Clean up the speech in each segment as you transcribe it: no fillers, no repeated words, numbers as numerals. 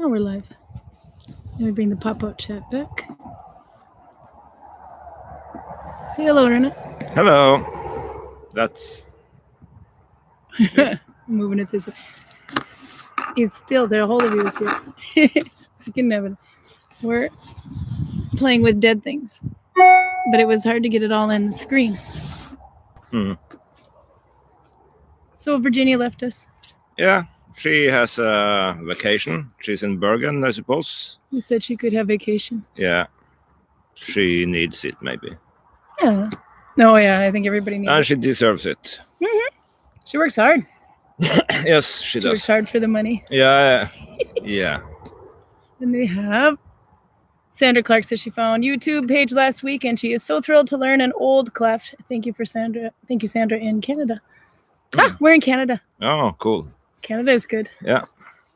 Oh, we're live. Let me bring the pop-out chat back. Say hello, Rena. Hello. That's... Moving it this way. It's still there. A whole of you is here. You can have it. We're playing with dead things. But it was hard to get it all in the screen. So Virginia left us. Yeah, she has a vacation. She's in Bergen, I suppose. You said she could have vacation. Yeah. She needs it, maybe. Yeah. No, yeah, I think everybody needs And it. she deserves it. Mm-hmm. She works hard. Yes, she does. Works hard for the money. Yeah. Yeah. And we have Sandra Clark says she found YouTube page last week and she is so thrilled to learn an old clef. Thank you, Sandra, in Canada. We're in Canada. Oh, cool. Canada is good. Yeah.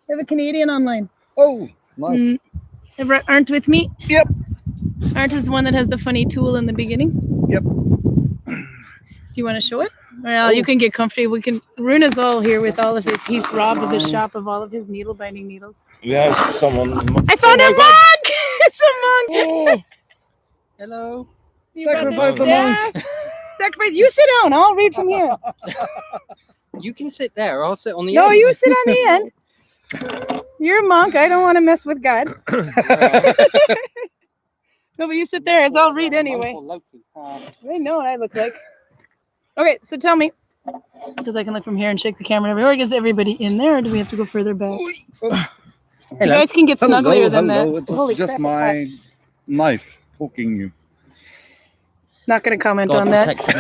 We have a Canadian online. Oh, nice. Arndt with me? Yep. Arndt is the one that has the funny tool in the beginning. Yep. Do you want to show it? Well, you can get comfy. Runa's all here with all of his. He's robbed the shop of all of his needle binding needles. We have someone. I found a monk! It's a monk! Oh. Hello. Sacrifice the monk. Sacrifice. You sit down. I'll read from here. You can sit there. I'll sit on the No, end. you sit on the end. You're a monk. I don't want to mess with God. No, but you sit there as I'll read anyway. I know what I look like. Okay, so tell me, because I can look from here and shake the camera everywhere. Is everybody in there, or do we have to go further back? You guys can get snugglier than that. It was Holy just crap, my knife poking you. Not going to comment God on that. protect me.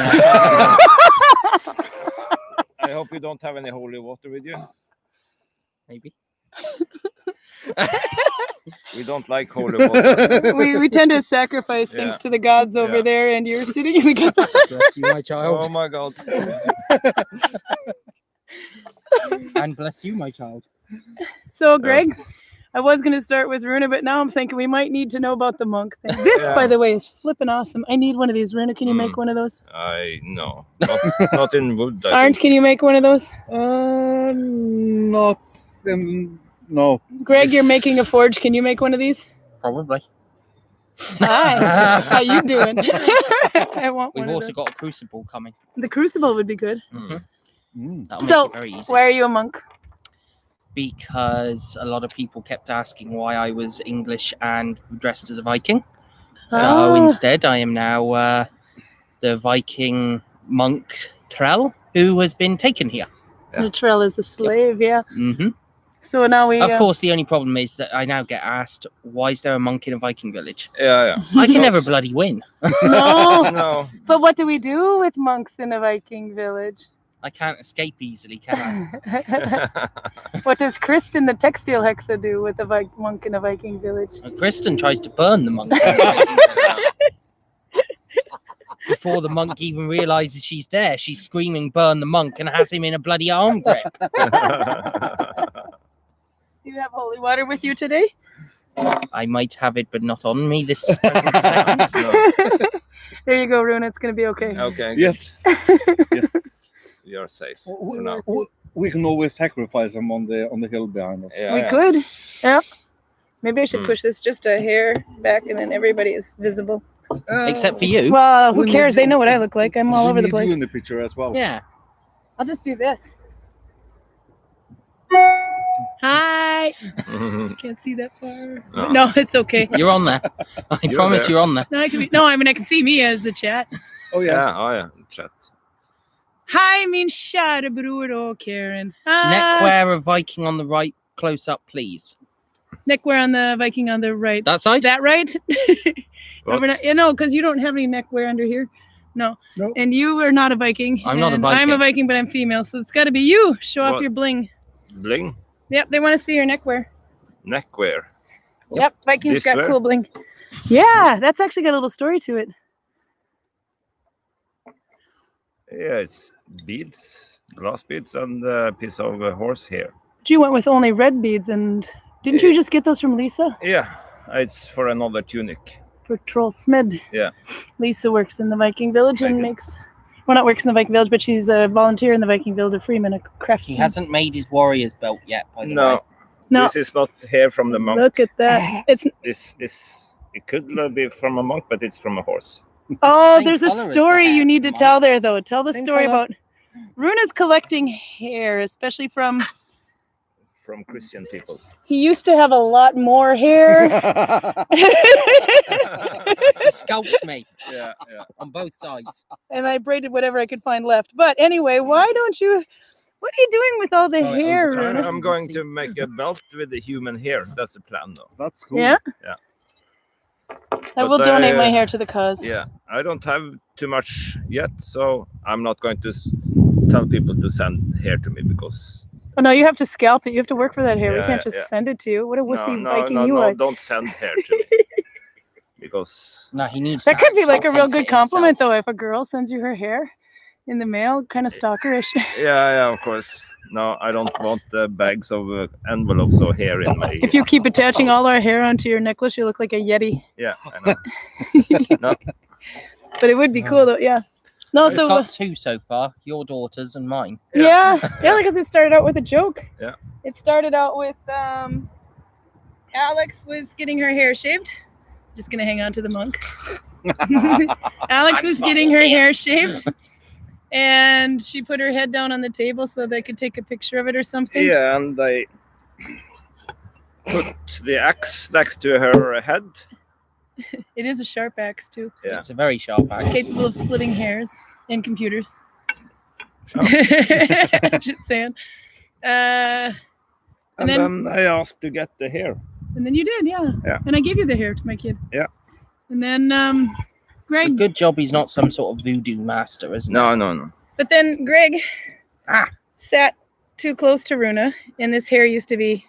I hope you don't have any holy water with you. Maybe. We don't like holy water. we tend to sacrifice things to the gods over there, and you're sitting. We got the Bless you, my child. Oh my God. And bless you, my child. So, Greg, I was going to start with Runa, but now I'm thinking we might need to know about the monk thing. This, by the way, is flipping awesome. I need one of these. Runa, can you make one of those? No. Not in wood. Arndt, can you make one of those? Not in... No. Greg, you're making a forge. Can you make one of these? Probably. Hi. How you doing? I want We've one also of got a crucible coming. The crucible would be good. That'll So, make it very easy. why are you a monk? Because a lot of people kept asking why I was English and dressed as a Viking. So Oh. instead, I am now the Viking monk Trell, who has been taken here. Yeah. Latrell is a slave, yeah. Mm-hmm. So now we... Of course, the only problem is that I now get asked, why is there a monk in a Viking village? Yeah. I can never bloody win. No. No. But what do we do with monks in a Viking village? I can't escape easily, can I? What does Kristen, the textile hexa, do with a monk in a Viking village? And Kristen tries to burn the monk. in the Viking village. Before the monk even realizes she's there, she's screaming, burn the monk, and has him in a bloody arm grip. Do you have holy water with you today? I might have it, but not on me this present second. No. There you go, Runa. It's going to be okay. Okay. Yes. Yes. You're safe for now. We can always sacrifice them on the hill behind us. Yeah, We yeah. could. Yeah. Maybe I should push this just a hair back and then everybody is visible. Except for you. Well, who we cares? need They you. know what I look like. I'm all We over the need place. you in the picture as well. Yeah. I'll just do this. Hi. Can't see that far. No. No, it's okay. You're on there. I You're promise there. you're on there. No, I mean I can see me as the chat. Oh yeah. Yeah. Oh yeah. Chat. Hi, min kära bror och Karin. Neckwear of Viking on the right, close up, please. Neckwear on the Viking on the right. That side? That right? What? You know, because you don't have any neckwear under here. No. No. And you are not a Viking. I'm not a and I'm a Viking. Viking, but I'm female, so it's got to be you. Show off What? your bling. Bling. Yep, they want to see your neckwear. Neckwear. Yep, Vikings This got wear? cool bling. Yeah, that's actually got a little story to it. Yeah, it's beads, glass beads, and a piece of horse hair. You went with only red beads, and didn't you just get those from Lisa? Yeah, it's for another tunic. For Troll Smid. Yeah. Lisa works in the Viking village and Okay. makes... Well, not works in the Viking village, but she's a volunteer in the Viking village, a freeman, a craftsman. He hasn't made his warrior's belt yet, by the way. No. No. This is not hair from the monk. Look at that. It's It could be from a monk, but it's from a horse. oh, Same there's a colour as the story hair you need to from tell there though. Tell the Same story colour. about Runa's collecting hair, especially from From Christian people. he used to have a lot more hair. He scalped me Yeah. on both sides. And I braided whatever I could find left. But anyway, why don't you what are you doing with all the Throw it hair, over. Runa? I'm going to make a belt with the human hair. That's the plan, though. That's cool. Yeah? Yeah. I will But, donate my hair to the cause. Yeah, I don't have too much yet, so I'm not going to tell people to send hair to me because Oh no, you have to scalp it. You have to work for that hair. We Yeah, can't just yeah. send it to you. What a wussy Viking you no, are. don't send hair to me because No, he needs That to could be actually like a real take good it compliment himself. though if a girl sends you her hair in the mail, kind of stalkerish. yeah, of course. No, I don't want bags of envelopes or hair in my. If you keep attaching all our hair onto your necklace, you look like a yeti. Yeah, I know. No, But it would be cool though, yeah. No, We've so got two so far, your daughters and mine. yeah, because it started out with a joke. Yeah. It started out with Alex was getting her hair shaved. Just gonna hang on to the monk. Alex was getting her hair shaved, and she put her head down on the table so they could take a picture of it or something. yeah, and I put the axe next to her head. It is a sharp axe too. Yeah. It's a very sharp axe. Capable of splitting hairs and computers. Oh. Just saying. And And then then I asked to get the hair. you did, yeah. Yeah. And I gave you the hair to my kid. Yeah. And then It's a Greg, good job he's not some sort of voodoo master, isn't No. but then Greg sat too close to Runa, and this hair used to be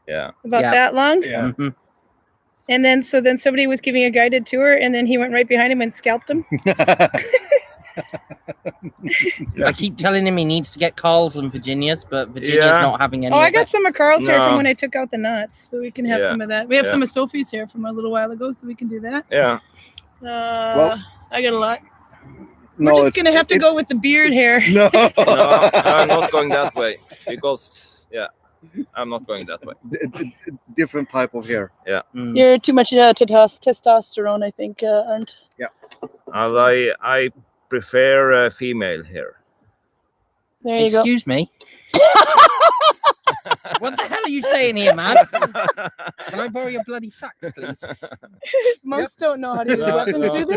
Yeah. about Yeah. that long. it? Yeah. Mhm. And then somebody was giving a guided tour, and then he went right behind him and scalped him. I keep telling him he needs to get Carl's and Virginia's, but Virginia's Yeah. not having any Oh, I of got it. some of Carl's hair from No. when I took out the knots, so we can have Yeah. some of that. We have Yeah. some of Sophie's hair from a little while ago, so we can do that. Yeah. I got a lot. No, We're just gonna have to go with the beard hair. No. No, I'm not going that way because I'm not going that way. Different type of hair. Mm. You're too much testosterone, I think, Arndt. And I prefer female hair. There you go. Excuse me. What the hell are you saying here, man? Can I borrow your bloody sax, please? Monks don't know how to use No, weapons, no. do they?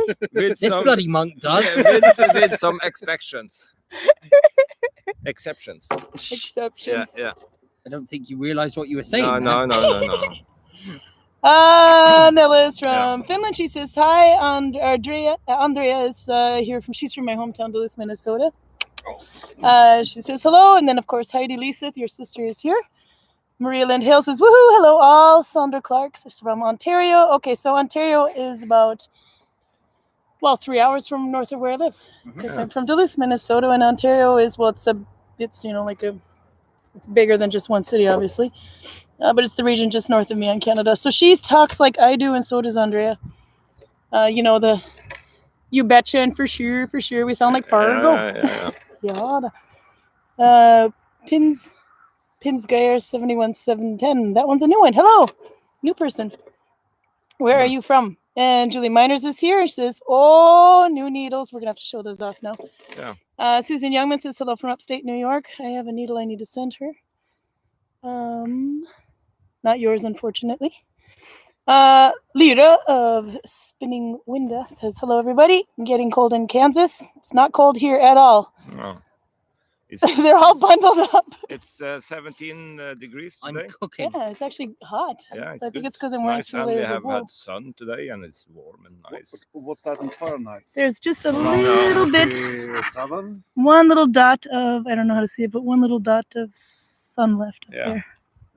With This some, bloody monk does. with some exceptions. Exceptions. Exceptions. Yeah. I don't think you realise what you were saying. No. man. Nella's from Finland. She says, hi, Andrea. Andrea is here she's from my hometown, Duluth, Minnesota. She says, hello. And then, of course, Heidi Lisa, your sister, is here. Maria Lind Hale says, woohoo, hello all. Sandra Clark is from Ontario. Okay, so Ontario is about, 3 hours from north of where I live. Because I'm from Duluth, Minnesota, and Ontario is, it's bigger than just one city, obviously. But it's the region just north of me in Canada. So she talks like I do, and so does Andrea. You betcha and for sure. We sound like Fargo. Yeah. Pins Geyer 71710. That one's a new one. Hello, new person. Where are you from? And Julie Miners is here. She says, oh, new needles. We're gonna have to show those off now. Yeah. Susan Youngman says hello from upstate New York. I have a needle I need to send her. Not yours, unfortunately. Lyra of Spinning Winda says, hello, everybody. Getting cold in Kansas. It's not cold here at all. No. They're all bundled up. It's 17 degrees I'm today. cooking. Yeah, it's actually hot. Yeah, it's I think good. it's because I'm wearing nice, 3 and layers we of have had wool. sun today, and it's warm and nice. What's that in Fahrenheit? There's just a little bit, 37? one little dot of, I don't know how to see it, but one little dot of sun left up Yeah. there.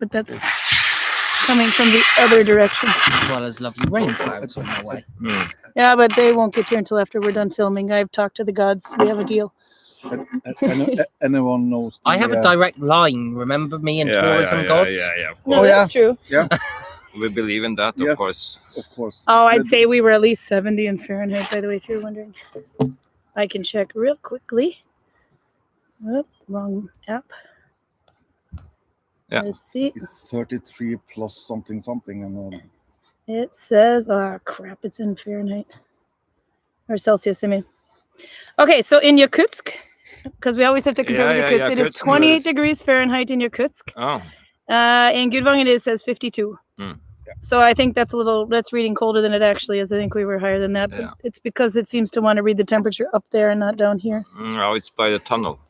But that's coming from the other direction. As well as lovely rain clouds on my way. Mm. Yeah, but they won't get here until after we're done filming. I've talked to the gods. We have a deal. Anyone knows? I have a direct line. Remember me and tourism gods? Yeah. Of No, course. that's true. We believe in that, Yes, of course. of course. Oh, I'd say we were at least 70 in Fahrenheit, by the way, if you're wondering. I can check real quickly. Oh, wrong app. Yeah. Let's see. It's 33 plus something, and It says, oh crap, it's in Fahrenheit. Or Celsius, I mean. Okay, so in Yakutsk, because we always have to compare with Yakutsk, it is Yakutsk 28 is- degrees Fahrenheit in Yakutsk. Oh, In Gudvangen, it says 52. Hmm. So I think that's reading colder than it actually is. I think we were higher than that. But Yeah. it's because it seems to want to read the temperature up there and not down here. no, it's by the tunnel,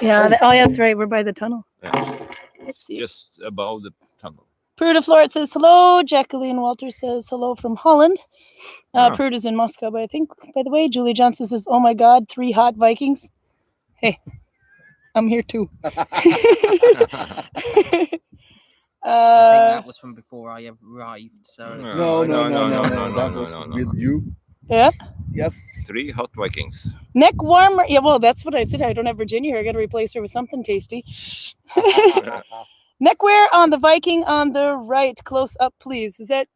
Yeah, yeah, that's right. We're by the tunnel. Yeah. Let's see. just above the tunnel. Prude Floret says hello. Jacqueline Walter says hello from Holland. Ah. Prude is in Moscow, but I think, by the way, Julie Johnson says, oh my God, 3 hot Vikings. Hey, I'm here too. I think that was from before I arrived. So no. That was no. with you. Yeah. Yes. 3 hot Vikings. Neck warmer. Yeah, well, that's what I said. I don't have Virginia here. I got to replace her with something tasty. Neckwear on the Viking on the right. Close up, please. Is that?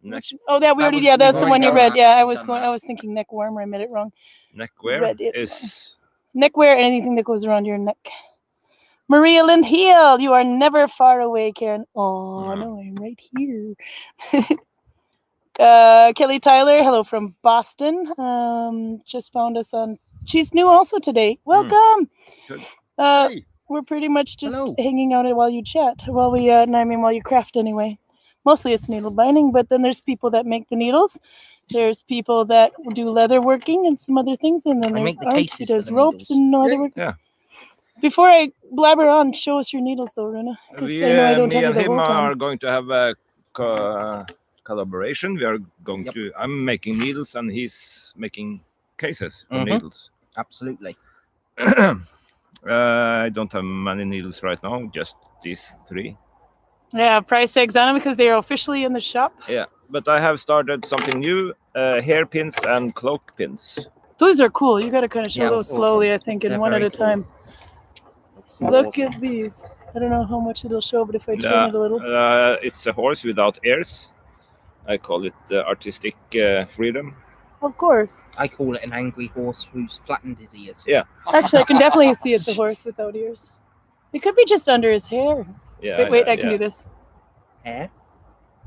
Oh, that we That already. was- Yeah, that's we've the one you already read. done Yeah, that. I We've was done going. that. I was thinking neck warmer. I made it wrong. Neckwear Read it is Neckwear, anything that goes around your neck. Maria Lind Heel, you are never far away, Karen. Oh, no, I'm right here. Kelly Tyler, hello from Boston. Just found us on. She's new also today. Welcome. Good. Hey. We're pretty much just Hello. hanging out while you chat. While we, while you craft anyway. Mostly it's needle binding, but then there's people that make the needles. There's people that do leather working and some other things, and then I there's make the Art who cases for does the ropes needles. and leather work. Yeah. Before I blabber on, show us your needles though, Runa, because I know I don't me have you and the him whole are time. going to have a collaboration. We are going Yep. to. I'm making needles and he's making cases for Mhm. needles. absolutely. I don't have many needles right now, just these 3. Yeah, price tags on them because they are officially in the shop. Yeah, but I have started something new: hairpins and cloak pins. Those are cool. You got to kind of show Yeah, those slowly, I think, and They're one at very a time. That's so Look awesome. at these. I don't know how much it'll show, but if I turn Yeah, it a little. it's a horse without ears. I call it artistic freedom. Of course. I call it an angry horse who's flattened his ears. Yeah. Actually, I can definitely see it's a horse without ears. It could be just under his hair. Yeah. Wait, I can do this. Hair?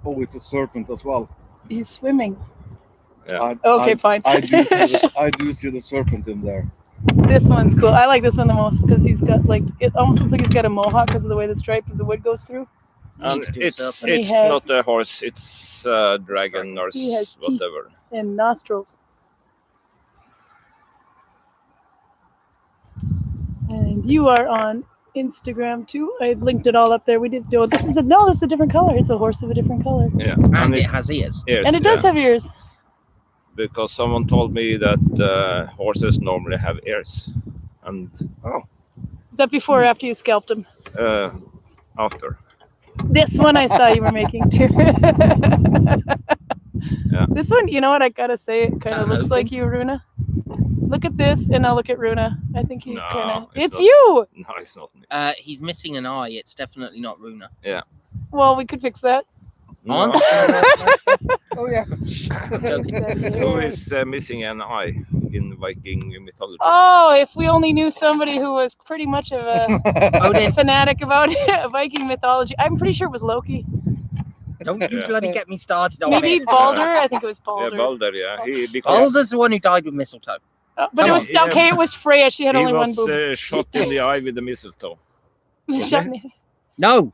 Oh, it's a serpent as well. He's swimming. Yeah. Okay, fine. I do see the serpent in there. This one's cool. I like this one the most because he's got it almost looks like he's got a mohawk because of the way the stripe of the wood goes through. You need to do a It's serpent. He has- not a horse. It's a dragon or He has teeth. whatever. And nostrils. And you are on Instagram too. I linked it all up there. We did do it. This is a different color. It's a horse of a different color. Yeah. And it has ears. ears, And it does yeah. have ears. Because someone told me that horses normally have ears, and Is that before or after you scalped him? after. This one I saw you were making too. Yeah. This one, you know what I gotta say, it kind of That looks open? like you, Runa. Look at this, and I'll look at Runa. I think he No, kind of. it's It's not. you. No, it's not me. He's missing an eye. It's definitely not Runa. Well, we could fix that. No. Oh yeah. Who is missing an eye in Viking mythology? Oh, if we only knew somebody who was pretty much of a Odin, fanatic about Viking mythology. I'm pretty sure it was Loki. don't you Yeah. bloody get me started on Maybe it. Balder. I think it was Yeah, Balder. Balder. Yeah, because Balder's the one who died with mistletoe. But Come it was on. okay. It was Freya. She had he only one was boob. shot in the eye with the mistletoe. Shot me. No,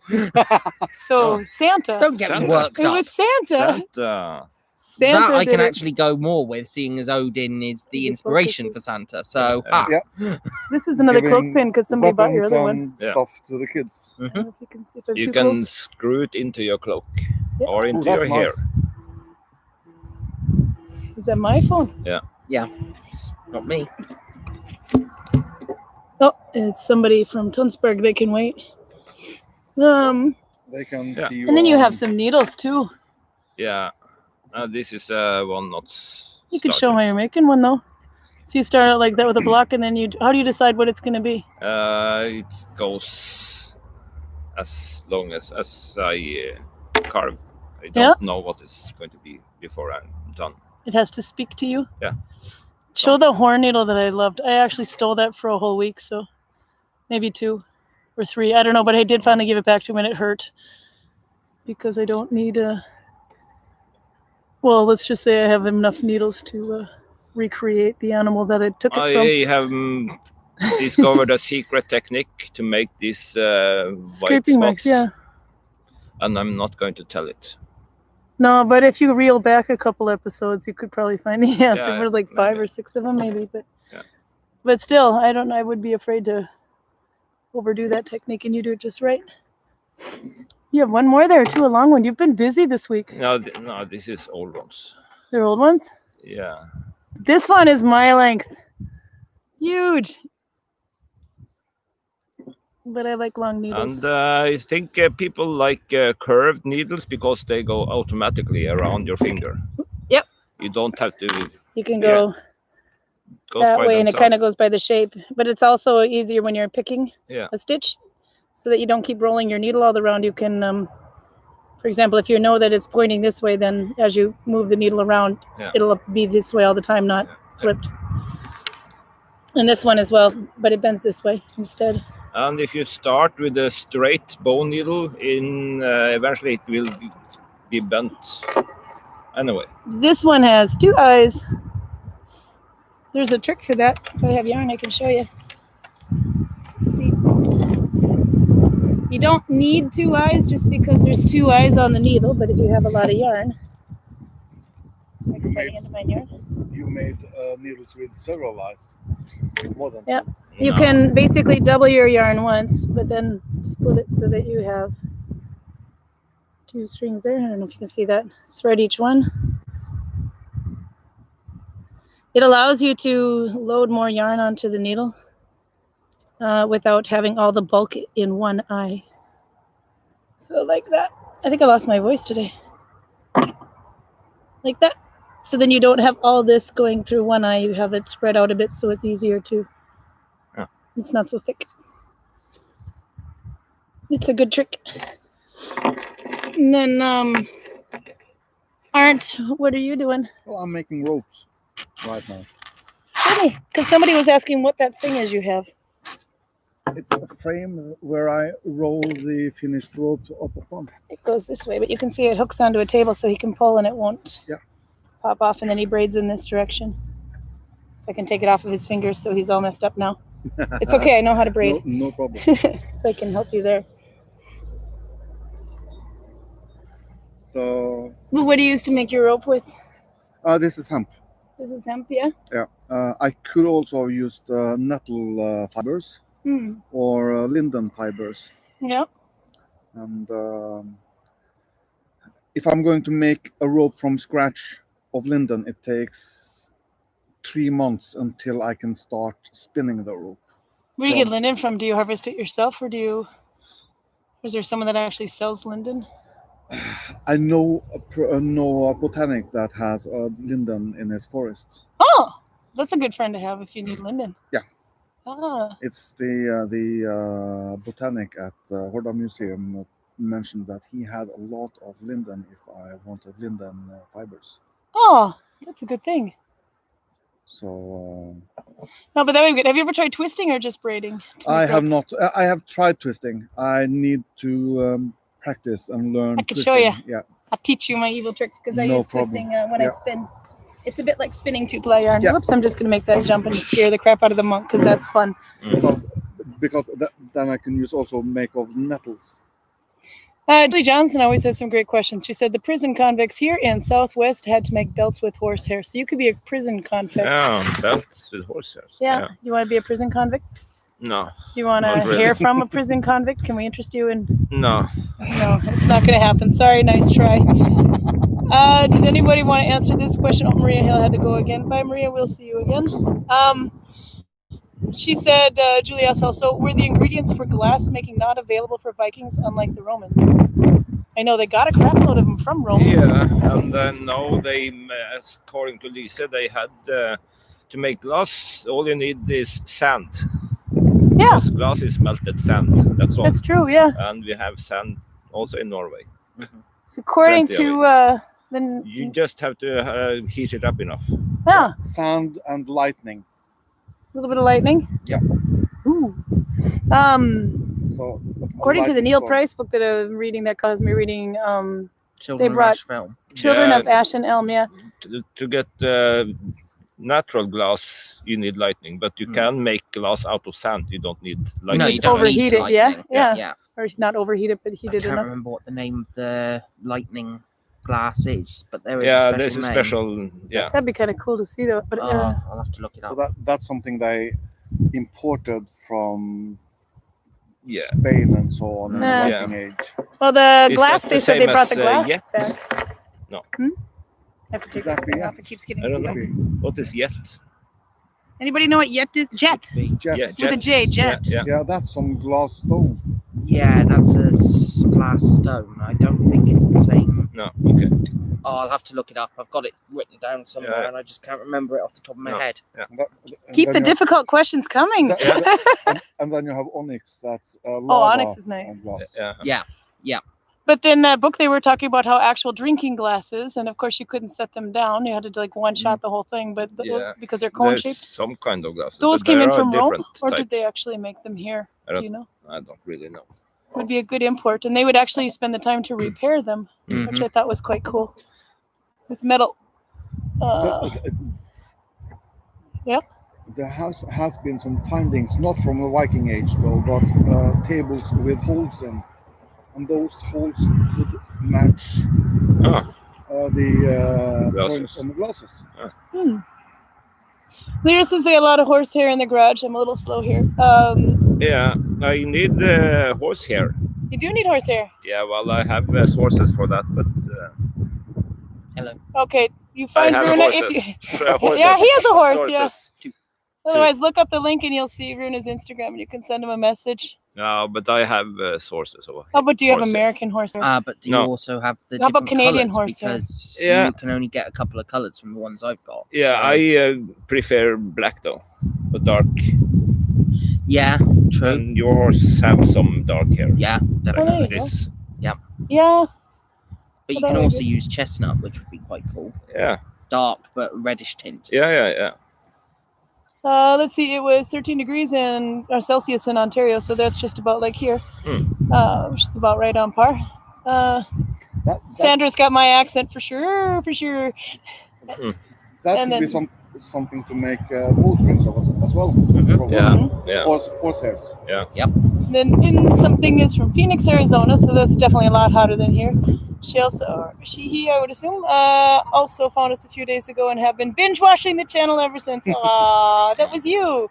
So Oh. Santa. don't get me Santa. worked It up. was Santa. Santa. Santa That I did can it. actually go more with, seeing as Odin is the He inspiration for focuses. Santa. So, Yeah. This is another cloak Giving pin because somebody bought your weapons other one. and Yeah. stuff to the kids. I don't know if you can see if I'm You too can close. screw it into your cloak Yeah. or Oh, into that's your hair. nice. Is that my phone? not me. Oh, it's somebody from Tunsberg. They can wait. They can Yeah. see you. And then you have on- some needles too. Yeah. This is one not. You can show how you're making one though. So you start out like that with a block, and then how do you decide what it's going to be? It goes as long as I carve. I don't Yeah. know what it's going to be before I'm done. It has to speak to you. Yeah. Show the horn needle that I loved. I actually stole that for a whole week, so maybe 2. or 3. I don't know, but I did finally give it back to him and it hurt because I don't need well, let's just say I have enough needles to recreate the animal that I took it from. I have discovered a secret technique to make these white Scraping marks, spots, yeah. and I'm not going to tell it. No, but if you reel back a couple episodes, you could probably find the answer. Yeah, We're like 5 maybe. or 6 of them, maybe. But Yeah. but still, I don't. I would be afraid to overdo that technique, and you do it just right. You have one more there too, a long one. You've been busy this week. No, no, this is old ones. They're old ones. Yeah. This one is my length. Huge. But I like long needles. And I think people like curved needles because they go automatically around your finger. Yep. You don't have to You can go go that by way, and it themselves. kind of goes by the shape. But it's also easier when you're picking Yeah. a stitch, so that you don't keep rolling your needle all around. You can, for example, if you know that it's pointing this way, then as you move the needle around, it'll be this way all the time, not flipped. And this one as well, but it bends this way instead. And if you start with a straight bone needle, eventually it will be bent. Anyway. This one has 2 eyes. There's a trick for that. If I have yarn, I can show you. See? You don't need 2 eyes just because there's 2 eyes on the needle, but if you have a lot of yarn, like cutting into my yarn. You made needles with several eyes. More than Yep. two. You can basically double your yarn once, but then split it so that you have 2 strings there. I don't know if you can see that. Thread each one. It allows you to load more yarn onto the needle without having all the bulk in one eye. So like that. I think I lost my voice today. Like that. So then you don't have all this going through one eye. You have it spread out a bit so it's easier to. Yeah. It's not so thick. It's a good trick. And then, Arndt, what are you doing? Well, I'm making ropes right now. Really? Because somebody was asking what that thing is you have. It's a frame where I roll the finished rope up upon. It goes this way, but you can see it hooks onto a table so he can pull and it won't pop off, and then he braids in this direction. I can take it off of his fingers so he's all messed up now. It's okay, I know how to braid. No problem. So I can help you there. So Well, what do you use to make your rope with? this is hemp. This is hemp, yeah? Yeah. I could also use nettle fibers or linden fibers. Yeah. And if I'm going to make a rope from scratch of linden, it takes 3 months until I can start spinning the rope. Where do you get linden from? Do you harvest it yourself, or is there someone that actually sells linden? I know a botanic that has linden in his forests. Oh, that's a good friend to have if you need linden. Yeah. Ah. It's the botanic at Horda Museum mentioned that he had a lot of linden if I wanted linden fibers. Oh, that's a good thing. So No, but that would be good. Have you ever tried twisting or just braiding? I have not. I have tried twisting. I need to practice and learn. I could twisting. show you. Yeah. I'll teach you my evil tricks because I No use problem. twisting when I spin. It's a bit like spinning 2-ply yarn. Yeah. Whoops, I'm just going to make that jump and scare the crap out of the monk because that's fun. Because then I can use also make of nettles. Julie Johnson always has some great questions. She said the prison convicts here in Southwest had to make belts with horsehair. So you could be a prison convict. Yeah, belts with horsehair. Yeah. You want to be a prison convict? No. You want to Not really. hear from a prison convict? Can we interest you in? No. No, it's not going to happen. Sorry, nice try. Does anybody want to answer this question? Oh, Maria Hill had to go again. Bye, Maria. We'll see you again. She said, Julie asked also, were the ingredients for glass making not available for Vikings, unlike the Romans? I know they got a crap load of them from Rome. Yeah, and then now they, according to Lisa, they had to make glass. All you need is sand. Yeah. Because glass is melted sand. That's all. That's true, yeah. And we have sand also in Norway. So according Plenty to of then You just have to heat it up enough. yeah, Sand and lightning. a little bit of lightning. Yeah. Ooh. So According to the Neil Price. Price book that I'm reading, that caused me reading Children brought- of Ash film. Children Yeah. of Ash and Elm. Yeah. To get natural glass, you need lightning, but you Mm. can make glass out of sand. You don't need lightning. No, Just you don't need overheat the it. Yeah, lightning. yeah. Yeah. Or not overheat it, but I heat it can't enough. remember what the name of the lightning glass is, but there is a Yeah, special there's a name. special. Yeah, That'd be kind of cool to see, though. But I'll have to look it So up. that's something they imported from yeah. Spain and so on in the Nah. Viking Age. well, the Is glass. that They the said they same brought the as, glass yet? back. No. I have to take this Could that be thing off. yet? It keeps getting I don't stuck. know. What is yet? Anybody know what yet is? Jet. Could be. Jet. Yeah, With a J, jet. Yeah, Yeah, that's some glass stone. Yeah, that's a glass stone. I don't think it's the same. No. Okay. Oh, I'll have to look it up. I've got it written down somewhere, Yeah. and I just can't remember it off the top of my No. head. And Keep then the you difficult questions coming. and then you have onyx. That's lava. onyx is nice. glass. Yeah. But in that book, they were talking about how actual drinking glasses, and of course, you couldn't set them down. You had to like one shot the whole thing, but Yeah. because they're cone There's shaped. some kind of glasses. Those but came there in are from Rome, different or types. did they actually make them here? I Do don't- you know? I don't really know. Would be a good import, and they would actually spend the time to repair them, which I thought was quite cool. With metal. Yeah. There has been some findings, not from the Viking Age though, but tables with holes in, and those holes could match Ah, the Glasses. points on the glasses. Leader says they had a lot of horsehair in the garage. I'm a little slow here. yeah. I need horsehair. You do need horsehair. Yeah. Well, I have sources for that, but Okay, you I find have Runa horses. if you. Horses. Yeah, he has a horse. Yeah. Sources. Otherwise, look up the link and you'll see Runa's Instagram, and you can send him a message. No, but I have sources. How about do you have Horsehair. American horsehair? But do you No. also have the How about different Canadian colours? horsehair? Because Yeah. you can only get a couple of colours from the ones I've got. Yeah, so- I prefer black though, but dark. Yeah, true. And your horse have some dark hair. Yeah, Oh, there definitely. you go. This. Yeah. But you Well, can that would also be- use chestnut, which would be quite cool. Yeah. Dark but reddish tint. Yeah. Let's see. It was 13 degrees in Celsius in Ontario, so that's just about like here, which is about right on par. That Sandra's got my accent for sure, for sure. that and could be then- something to make bowstrings of it as well. Probably. Yeah. Horshairs. And then in something is from Phoenix, Arizona, so that's definitely a lot hotter than here. She also, he, I would assume, also found us a few days ago and have been binge watching the channel ever since. Aw, that was you.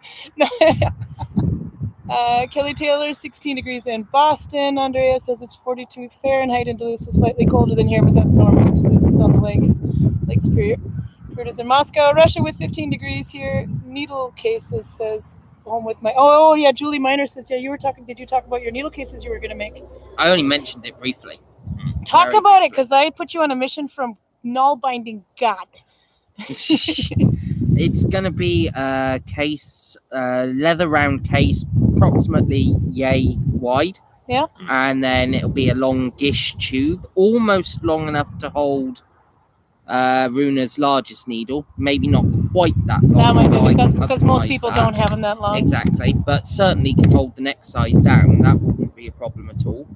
Kelly Taylor, 16 degrees in Boston. Andrea says it's 42 Fahrenheit in Duluth, so slightly colder than here, but that's normal. Duluth is on the Lake Superior. Kurt is in Moscow, Russia with 15 degrees here. Needle cases says home with my. Oh yeah, Julie Miner says yeah. You were talking. Did you talk about your needle cases you were gonna make? I only mentioned it briefly. Talk Very about it, briefly. because I put you on a mission from Nalbinding God. It's going to be a case, leather round case, approximately yay wide. Yeah. And then it'll be a longish tube, almost long enough to hold Runa's largest needle. Maybe not quite that long. That might but I be can because most customize people that. don't have them that long. Exactly, but certainly can hold the next size down. That wouldn't be a problem at all.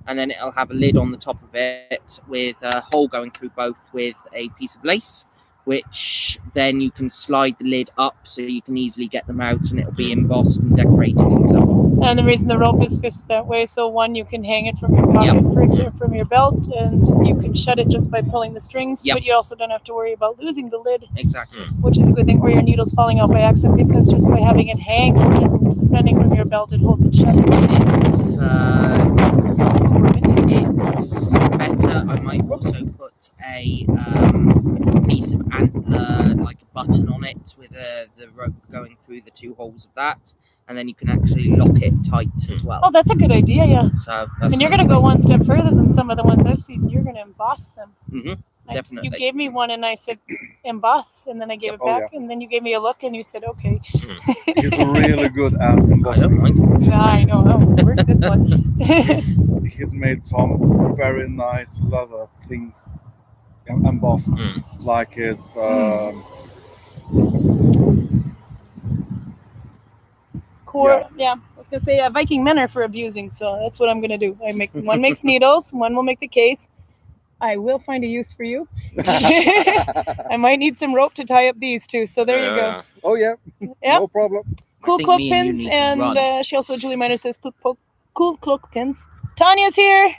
And then it'll have a lid on the top of it with a hole going through both with a piece of lace, which then you can slide the lid up so you can easily get them out, and it'll be embossed and decorated and so on. And the reason the rope is fixed that way, so one, you can hang it from your pocket, for example, from your belt, and you can shut it just by pulling the strings, Yep. but you also don't have to worry about losing the lid, Exactly. which is a good thing, or your needles falling out by accident, because just by having it hang and suspending from your belt, it holds it shut. It's better. I might also put a piece of antler, like a button on it, with the rope going through the two holes of that, and then you can actually lock it tight as well. Oh, that's a good idea, yeah. So that's And you're going to go one step further than some of the ones I've seen. You're going to emboss them. Definitely. You gave me one and I said emboss, and then I gave it Oh, back, and then you gave me a look and you said okay. He's really good at I don't embossing. mind. Yeah, I know. Oh, where did this one? He's made some very nice leather things embossed, like his Core, yeah, that's gonna say Viking men are for abusing, so that's what I'm gonna do. One makes needles, one will make the case. I will find a use for you. I might need some rope to tie up these two. So there you go. Oh yeah, Yep. no problem. Cool think cloak me and you pins, need to and run. she also, Julie Miner says, cool cloak pins. Tanya's here.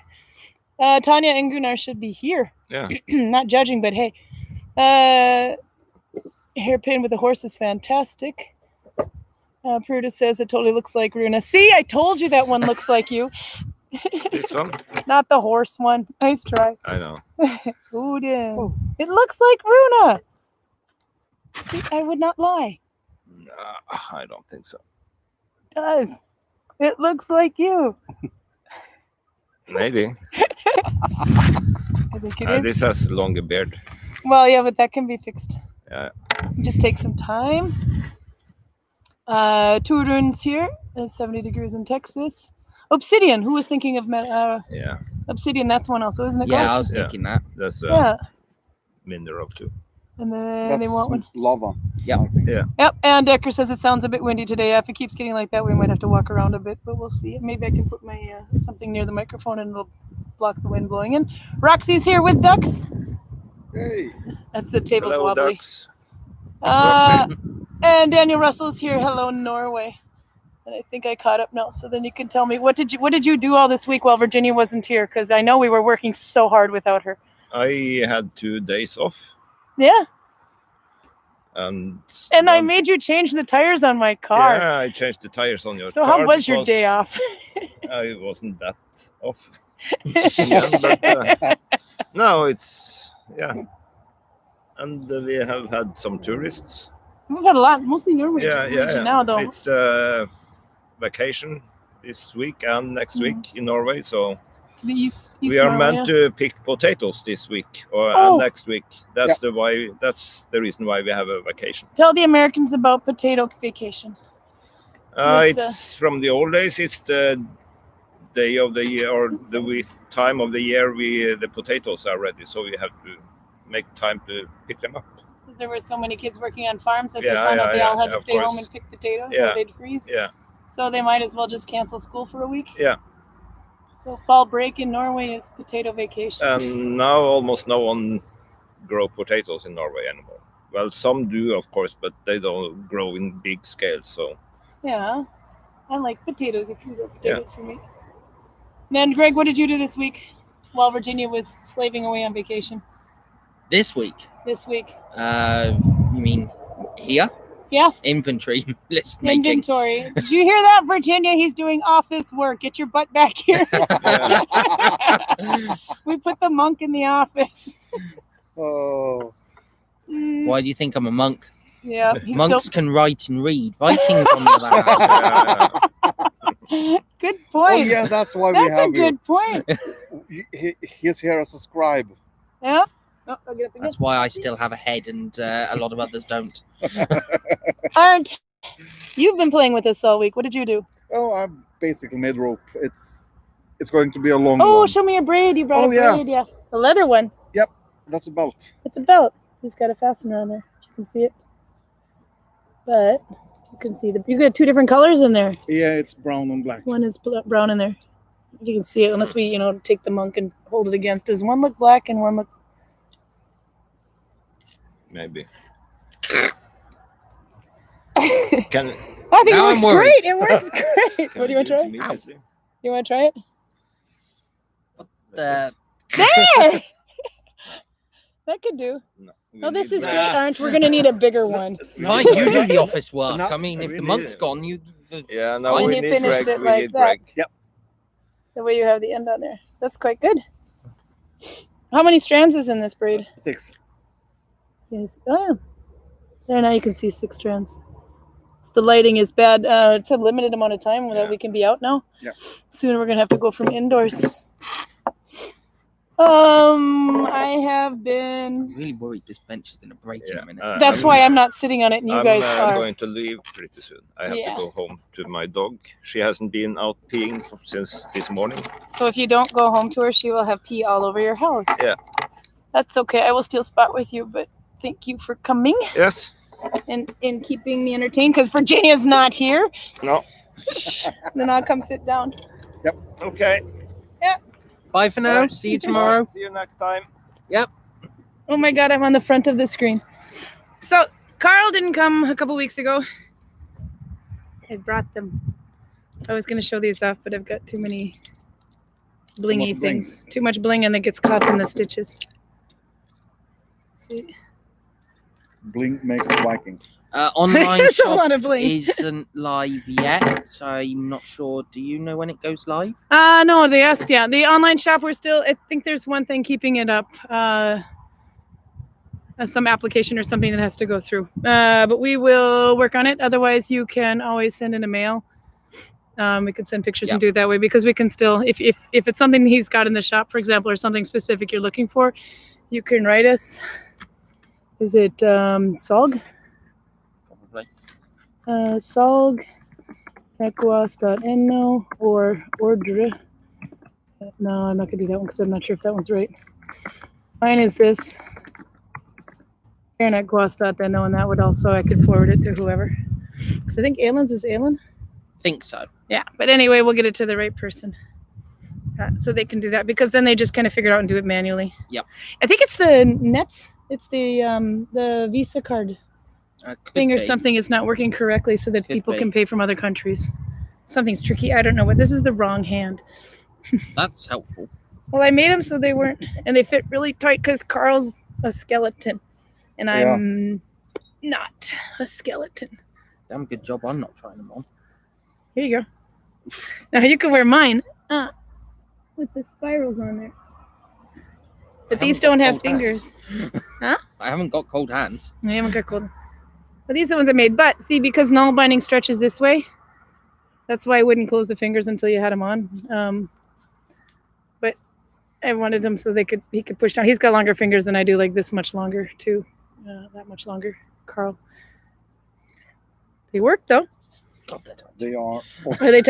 Tanya and Gunnar should be here. Yeah. Not judging, but hey. Hairpin with the horse is fantastic. Pruda says it totally looks like Runa. See, I told you that one looks like you. This one? Not the horse one. Nice try. I know. Ooh, damn. Oh. It looks like Runa. See, I would not lie. No, I don't think so. It does. It looks like you. Maybe. I think it is. This has longer beard. Well, yeah, but that can be fixed. Yeah. Just take some time. Turun's here. 70 degrees in Texas. Obsidian. Who was thinking of Yeah. Obsidian? That's one also, isn't it? Yeah, I guys? was thinking that. That's Yeah. mineral too. And then That's they want one. lava. Yeah. I think. Yeah. Yep. And Decker says it sounds a bit windy today. If it keeps getting like that, we might have to walk around a bit, but we'll see. Maybe I can put my something near the microphone and it'll block the wind blowing in. Roxy's here with ducks. Hey. That's the table's Hello, wobbly. ducks. And Daniel Russell's here. Hello, Norway. And I think I caught up now. So then you can tell me what did you do all this week while Virginia wasn't here? Because I know we were working so hard without her. I had 2 days off, Yeah. and I made you change the tires on my car. Yeah, I changed the tires on your So car. how was your day off? I wasn't that off. Yeah, but, no, it's and we have had some tourists. We've had a lot, mostly Norway. Yeah. Now though. It's vacation this week and next week in Norway, so The East we are Norway, meant to pick potatoes this week and next week. That's the reason why we have a vacation. Tell the Americans about potato vacation. It's from the old days. It's the day of the year or the time of the year the potatoes are ready, so we have to make time to pick them up. Because there were so many kids working on farms that they found out they all had to stay home and pick potatoes or they'd freeze. Yeah. So they might as well just cancel school for a week. Yeah. So fall break in Norway is potato vacation. And now almost no one grow potatoes in Norway anymore. Well, some do, of course, but they don't grow in big scale. So. Yeah, I like potatoes. You can grow potatoes for me. Then, Greg, what did you do this week while Virginia was slaving away on vacation? This week? This week. You mean here? Yeah. Inventory list making. Inventory. Did you hear that, Virginia? He's doing office work. Get your butt back here. We put the monk in the office. Oh. Why do you think I'm a monk? Yeah. Monks can write and read. Vikings, on the other hand. Good point. Oh yeah, that's why we That's a have good point. He's here as a scribe. Yeah. Oh, I'll get up again. That's why I still have a head and a lot of others don't. Arndt, you've been playing with us all week. What did you do? Oh, I basically made rope. It's going to be a long Oh, one. show me your braid. You brought a yeah. braid. Yeah. The leather one. Yep, that's a belt. It's a belt. He's got a fastener on there. If you can see it. But you can see you got 2 different colors in there. Yeah, it's brown and black. One is brown in there. You can see it unless we, take the monk and hold it against. Does one look black and one look? Maybe. I think it Now works I'm worried. great. It works great. What do you want to try? Immediately? You want to try it? The There. That could do. No, Oh, this need is that. great, Arndt. We're gonna need a bigger one. Right, you do the office work. No, I mean, if we the need monk's it. gone, you. Yeah, no, When we you need finished Greg. it We like need that. Greg. Yep. The way you have the end on there. That's quite good. How many strands is in this braid? 6. Yes. Oh, yeah. There, now you can see 6 strands. The lighting is bad. It's a limited amount of time that we can be out now. Yeah. Soon we're going to have to go from indoors. I have been... I'm really worried this bench is going to break in a minute. That's why I'm not sitting on it and you guys I'm are. going to leave pretty soon. I have to go home to my dog. She hasn't been out peeing since this morning. So if you don't go home to her, she will have pee all over your house. Yeah. That's okay. I will still spot with you, but thank you for coming Yes. and keeping me entertained because Virginia's not here. No. Then I'll come sit down. Okay. Bye for now. Alright. See you tomorrow. See you next time. Oh my God, I'm on the front of the screen. So Carl didn't come a couple weeks ago. I brought them. I was going to show these off, but I've got too many blingy much bling. things. Too much bling and it gets caught in the stitches. Let's see. Bling makes the Viking. Online There's a shop lot of bling. isn't live yet. I'm not sure. Do you know when it goes live? No, they asked, yeah. The online shop, we're still, I think there's one thing keeping it up. Some application or something that has to go through. But we will work on it. Otherwise, you can always send in a mail. We can send pictures and do it that way because we can still, if it's something he's got in the shop, for example, or something specific you're looking for, you can write us. Is it SOLG? Probably. SOLG equas.no or order. No, I'm not going to do that one because I'm not sure if that one's right. Mine is this. Karin at guas.no, and that would also, I could forward it to whoever. Because I think Aylin's is Aylin. Think so. Yeah, but anyway, we'll get it to the right person. So they can do that because then they just kind of figure it out and do it manually. Yep. I think it's the nets. It's the Visa card thing or something is not working correctly so that people can pay from other countries. Something's tricky. I don't know what. This is the wrong hand. That's helpful. Well, I made them so they weren't, and they fit really tight because Carl's a skeleton. And I'm not a skeleton. Damn good job I'm not trying them on. Here you go. Now you can wear mine with the spirals on there. But these don't have fingers. Huh? I haven't got cold hands. I haven't got cold. But these are the ones I made. But see, because Nalbinding stretches this way, that's why I wouldn't close the fingers until you had them on. But I wanted them so he could push down. He's got longer fingers than I do, like this much longer too. That much longer, Carl. They work though. They are. Are they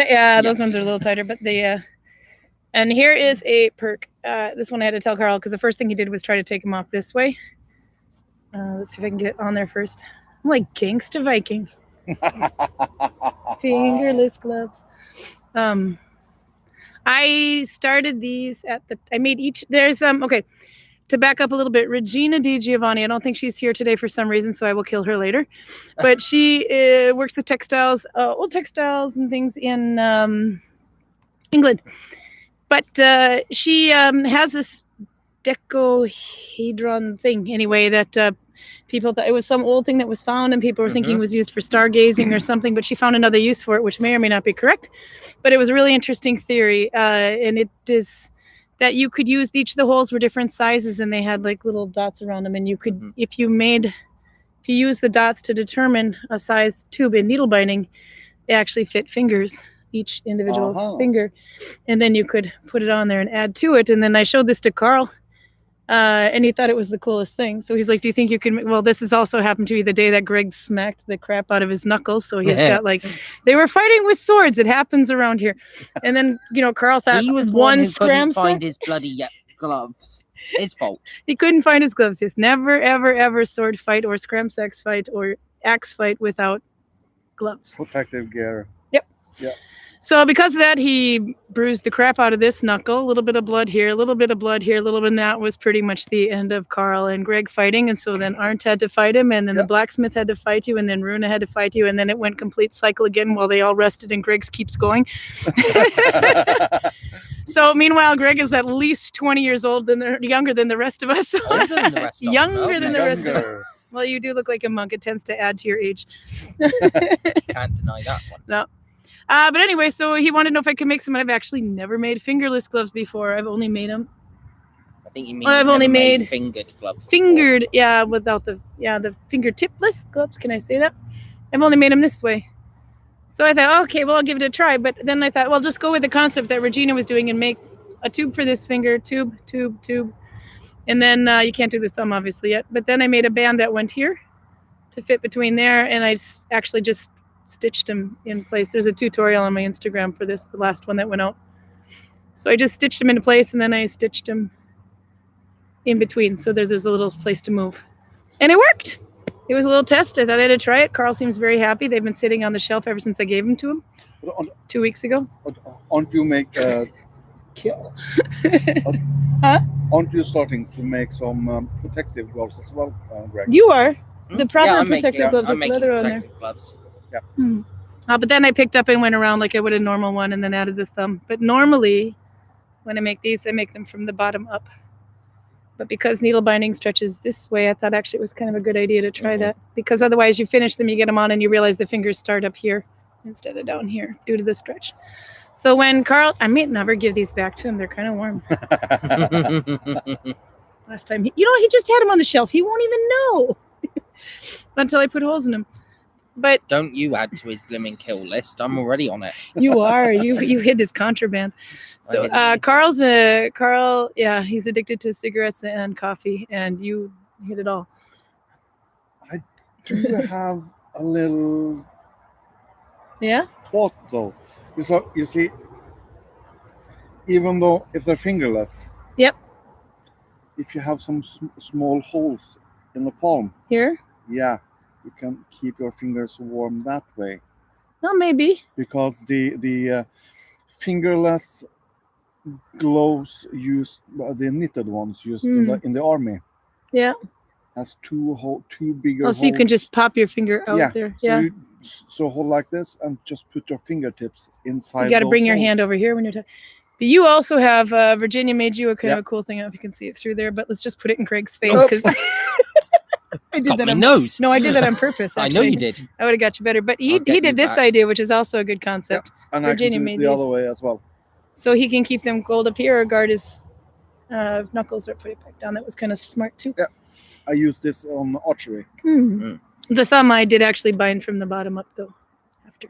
those ones are a little tighter, but they. And here is a perk. This one I had to tell Carl because the first thing he did was try to take him off this way. Let's see if I can get it on there first. I'm like gangsta Viking. Fingerless gloves. I started these I made each. There's okay. To back up a little bit, Regina Di Giovanni, I don't think she's here today for some reason, so I will kill her later. But she works with textiles, old textiles and things in England. But she has this decahedron thing, anyway, that people thought it was some old thing that was found and people were thinking it was used for stargazing or something, but she found another use for it, which may or may not be correct. But it was a really interesting theory, and it is that you could use, each of the holes were different sizes and they had like little dots around them, and you could, if you use the dots to determine a size tube in needle binding, they actually fit fingers, each individual finger, and then you could put it on there and add to it. And then I showed this to Carl, and he thought it was the coolest thing. So he's like, do you think you can, well, this has also happened to be the day that Greg smacked the crap out of his knuckles. So he's got like, they were fighting with swords. It happens around here. And then, Carl thought he was one scram couldn't set. find his bloody gloves. His fault. He couldn't find his gloves. Yes, never, ever, ever sword fight or scram sex fight or axe fight without gloves. Protective gear. Yep. Yeah. So because of that, he bruised the crap out of this knuckle. A little bit of blood here, a little bit of blood here, a little bit. And that was pretty much the end of Carl and Greg fighting. And so then Arndt had to fight him, and then the blacksmith had to fight you, and then Runa had to fight you, and then it went complete cycle again while they all rested, and Greg's keeps going. So meanwhile, Greg is at least 20 years old, younger than the rest of us. Older than the rest of Younger them. than the rest of us. Well, you do look like a monk. It tends to add to your age. Can't deny that one. No. But anyway, so he wanted to know if I could make some. I've actually never made fingerless gloves before. I've only made them. I think you mean I've only made fingered gloves. Fingered, yeah, without the fingertipless gloves. Can I say that? I've only made them this way. So I thought, okay, well, I'll give it a try. But then I thought, well, just go with the concept that Regina was doing and make a tube for this finger, tube. And then you can't do the thumb, obviously, yet. But then I made a band that went here to fit between there. And I actually just stitched them in place. There's a tutorial on my Instagram for this, the last one that went out. So I just stitched them into place, and then I stitched them in between. So there's a little place to move. And it worked. It was a little test. I thought I had to try it. Carl seems very happy. They've been sitting on the shelf ever since I gave them to him. But 2 weeks ago. aren't you make Kill. aren't you starting to make some protective gloves as well, Greg? You are. The proper I'm protective making, gloves I'm with making leather on there. protective gloves. But then I picked up and went around like I would a normal one and then added the thumb. But normally, when I make these, I make them from the bottom up. But because needle binding stretches this way, I thought actually it was kind of a good idea to try that. Because otherwise you finish them, you get them on, and you realize the fingers start up here instead of down here due to the stretch. So when Carl, I may never give these back to him. They're kind of warm. Last time, he just had them on the shelf. He won't even know until I put holes in them. But Don't you add to his blimmin' kill list. I'm already on it. you are. You hid his contraband. So I hid his Carl, yeah, he's addicted to cigarettes and coffee, and you hit it all. Do you have a little Yeah? thought though? You see, even though if they're fingerless, Yep. if you have some small holes in the palm, Here? yeah, you can keep your fingers warm that way. Well, maybe. Because the fingerless gloves used, the knitted ones used in the army, Yeah. has two bigger Oh, holes. so you can just pop your finger out there. So Yeah. so hold like this and just put your fingertips inside. You got to bring your those hand holes. over here when you're talking. But you also have Virginia made you a kind of a cool thing. I don't know if you can see it through there, but let's just put it in Craig's face because I did Got that my on nose. No, I did that on purpose. I Actually. know you did. I would have got you better, but he I'll get you did this back. idea, which is also a good concept. And Virginia I can made do it the these. other way as well. So he can keep them gold up here or guard his knuckles or put it back down. That was kind of smart too. Yeah. I use this on archery. The thumb I did actually bind from the bottom up though after.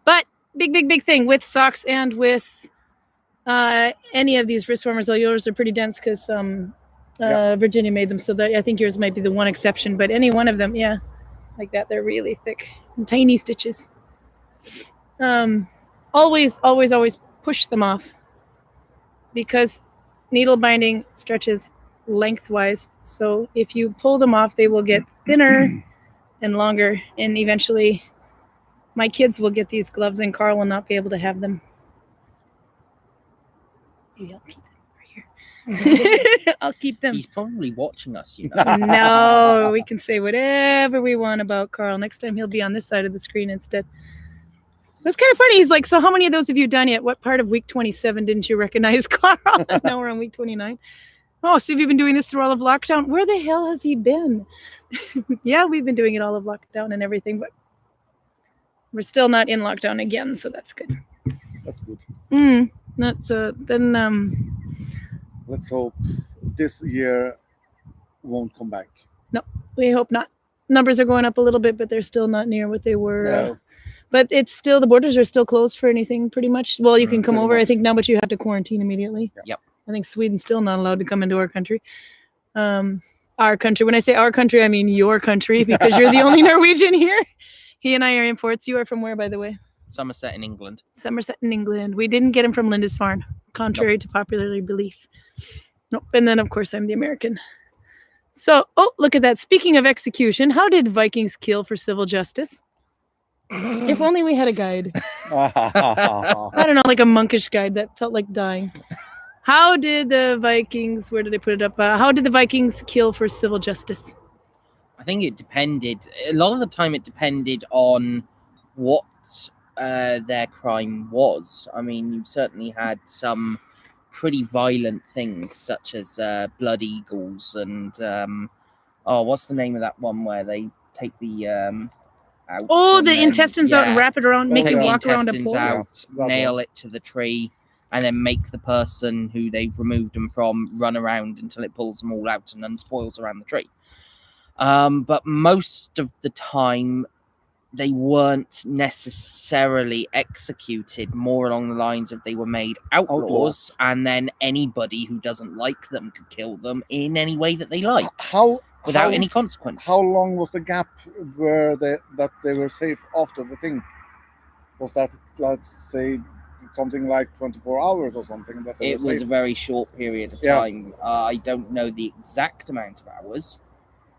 But big thing with socks and with any of these wrist warmers, though yours are pretty dense because Virginia made them, so that I think yours might be the one exception, but any one of them, yeah, like that, they're really thick and tiny stitches. Always push them off because needle binding stretches lengthwise, so if you pull them off they will get thinner and longer, and eventually my kids will get these gloves and Carl will not be able to have them. Maybe I'll keep them over here. I'll keep them. He's probably watching us, you know. No, we can say whatever we want about Carl. Next time he'll be on this side of the screen instead. It was kind of funny. He's like, so how many of those have you done yet? What part of week 27 didn't you recognize Carl? Now we're on week 29. Oh, so have you been doing this through all of lockdown? Where the hell has he been? Yeah, we've been doing it all of lockdown and everything, but we're still not in lockdown again, so that's good. That's good. Then Let's hope this year won't come back. No, we hope not. Numbers are going up a little bit, but they're still not near what they were. No. But it's still, the borders are still closed for anything pretty much. Well, you can come Pretty over, I much. think now, but you have to quarantine immediately. Yep. I think Sweden's still not allowed to come into our country. Our country, when I say our country, I mean your country, because you're the only Norwegian here. He and I are imports. You are from where, by the way? Somerset in England. Somerset in England. We didn't get him from Lindisfarne, contrary to popular belief. Nope. And then, of course, I'm the American. So, oh, look at that. Speaking of execution, how did Vikings kill for civil justice? If only we had a guide. I don't know, like a monkish guide that felt like dying. How did the Vikings, where did I put it up? How did the Vikings kill for civil justice? I think it depended. A lot of the time, it depended on what their crime was. I mean, you certainly had some pretty violent things, such as blood eagles and what's the name of that one where they take the out? Oh, and the then- intestines out and wrap it around, make take him the walk around a intestines pole. out, Yeah, that nail one. it to the tree, and then make the person who they've removed them from run around until it pulls them all out and unspoils around the tree. But most of the time, they weren't necessarily executed, more along the lines of they were made outlaws, and then anybody who doesn't like them could kill them in any way that they like, without any consequence. How long was the gap where they were safe after the thing? Was that, let's say, something like 24 hours or something? That they It were was safe? a very short period of Yeah. time. I don't know the exact amount of hours,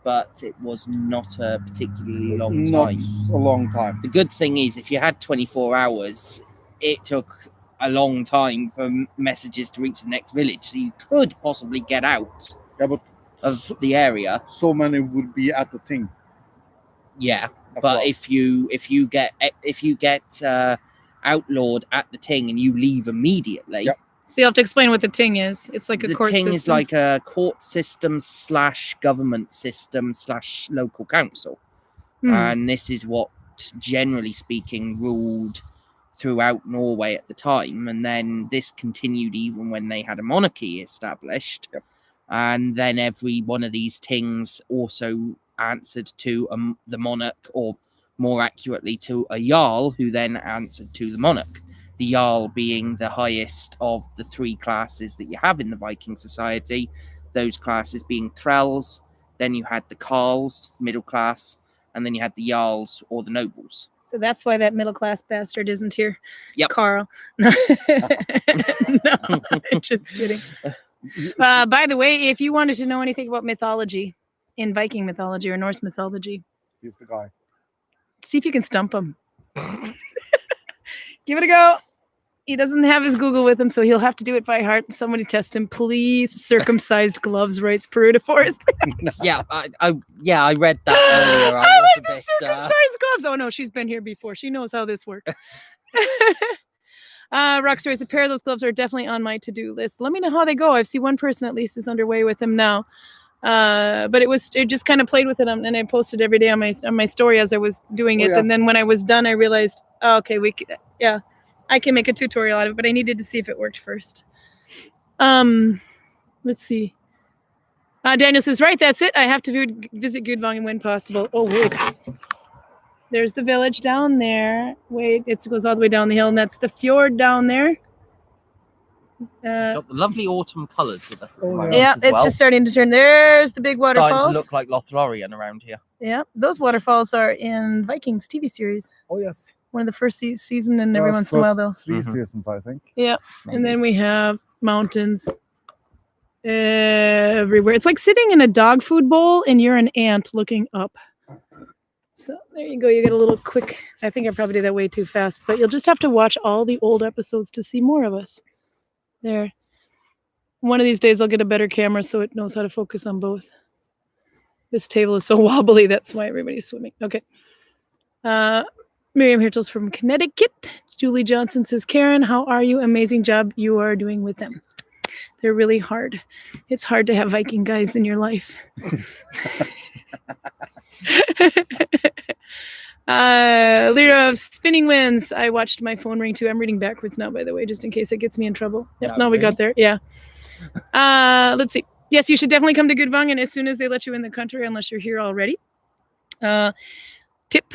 but it was not a particularly long Not time. a long time. The good thing is, if you had 24 hours, it took a long time for messages to reach the next village, so you could possibly get out Yeah, but of the area. so many would be at the thing. Yeah, as but well. if you get outlawed at the ting and you leave immediately, Yep. So you have to explain what the ting is. It's like a the court ting system. is like a court system / government system / local council. And this is what, generally speaking, ruled throughout Norway at the time. And then this continued even when they had a monarchy established. Yep. And then every one of these tings also answered to the monarch, or more accurately, to a jarl, who then answered to the monarch. The jarl being the highest of the three classes that you have in the Viking society. Those classes being thralls, then you had the carls, middle class, and then you had the jarls or the nobles. So that's why that middle class bastard isn't here. Yep. Carl. No, I'm just kidding. By the way, if you wanted to know anything about mythology, in Viking mythology or Norse mythology, He's the guy. see if you can stump him. Give it a go. He doesn't have his Google with him, so he'll have to do it by heart. Somebody test him, please. Circumcised gloves, writes Peruta Forest. Yeah, I read that earlier. I was like the circumcised gloves. Oh no, she's been here before. She knows how this works. Rockstar, a pair of those gloves are definitely on my to-do list. Let me know how they go. I've seen one person at least is underway with them now. But it just kind of played with it, and I posted every day on my story as I was doing it. Yeah. And then when I was done, I realized, oh, okay, I can make a tutorial out of it, but I needed to see if it worked first. Let's see. Daniel says, right, that's it. I have to visit Gudvangen when possible. Oh, wait. There's the village down there. Wait, it goes all the way down the hill, and that's the fjord down there. Got the lovely autumn colours with us at the moment. Yeah, as it's well. just starting to turn. There's the big Starting waterfalls. to look like Lothlorien around here. Yeah, those waterfalls are in Vikings TV series. Oh yes. One of the first season, and every once in a while they'll. 3 Mhm. seasons, I think. Yeah, and then we have mountains everywhere. It's like sitting in a dog food bowl and you're an ant looking up. So there you go. You get a little quick. I think I probably did that way too fast, but you'll just have to watch all the old episodes to see more of us. There. One of these days I'll get a better camera so it knows how to focus on both. This table is so wobbly. That's why everybody's swimming. Okay. Miriam Hirtles from Connecticut. Julie Johnson says, Karin, how are you? Amazing job you are doing with them. They're really hard. It's hard to have Viking guys in your life. Lyra of Spinning Winds. I watched my phone ring too. I'm reading backwards now, by the way, just in case it gets me in trouble. Yep, Oh, no, we really? got there. Yeah. Let's see. Yes, you should definitely come to Gudvangen as soon as they let you in the country, unless you're here already. Tip.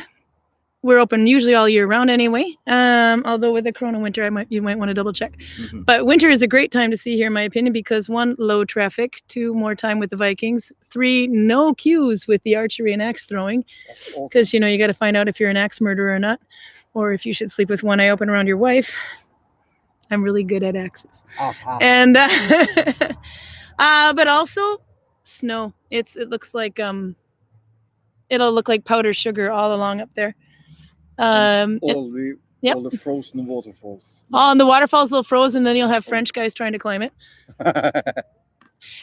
We're open usually all year round anyway. Although with the Corona winter, you might want to double check. Mhm. But winter is a great time to see here, in my opinion, because 1, low traffic, 2, more time with the Vikings, 3, no queues with the archery and axe throwing, That's awesome. because you got to find out if you're an axe murderer or not, or if you should sleep with one eye open around your wife. I'm really good at axes. Aha. And but also snow. It looks like it'll look like powdered sugar all along up there. all the frozen waterfalls. And the waterfalls will froze, and then you'll have French guys trying to climb it.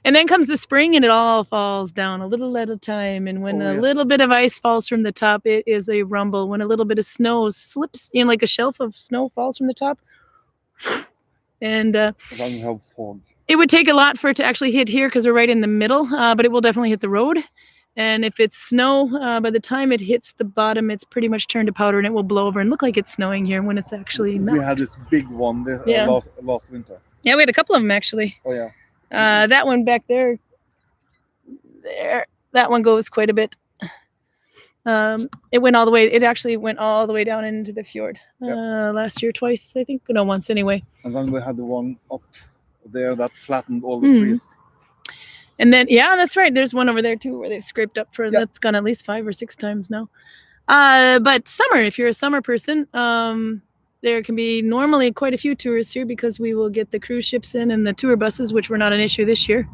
And then comes the spring, and it all falls down a little at a time. And when Oh, a yes. little bit of ice falls from the top, it is a rumble. When a little bit of snow slips, like a shelf of snow falls from the top, and Then we have fog. it would take a lot for it to actually hit here because we're right in the middle, but it will definitely hit the road. And if it's snow, by the time it hits the bottom, it's pretty much turned to powder, and it will blow over and look like it's snowing here when it's actually not. We had this big one Yeah. last winter. Yeah, we had a couple of them actually. Oh yeah. That one back there, that one goes quite a bit. It went all the way. It actually went all the way down into the fjord last year twice, I think. No, once anyway. And then we had the one up there that flattened all the Mhm. trees. And then, yeah, that's right. There's one over there too where they've scraped up for. Yep. That's gone at least 5 or 6 times now. But summer, if you're a summer person, there can be normally quite a few tourists here because we will get the cruise ships in and the tour buses, which were not an issue this year.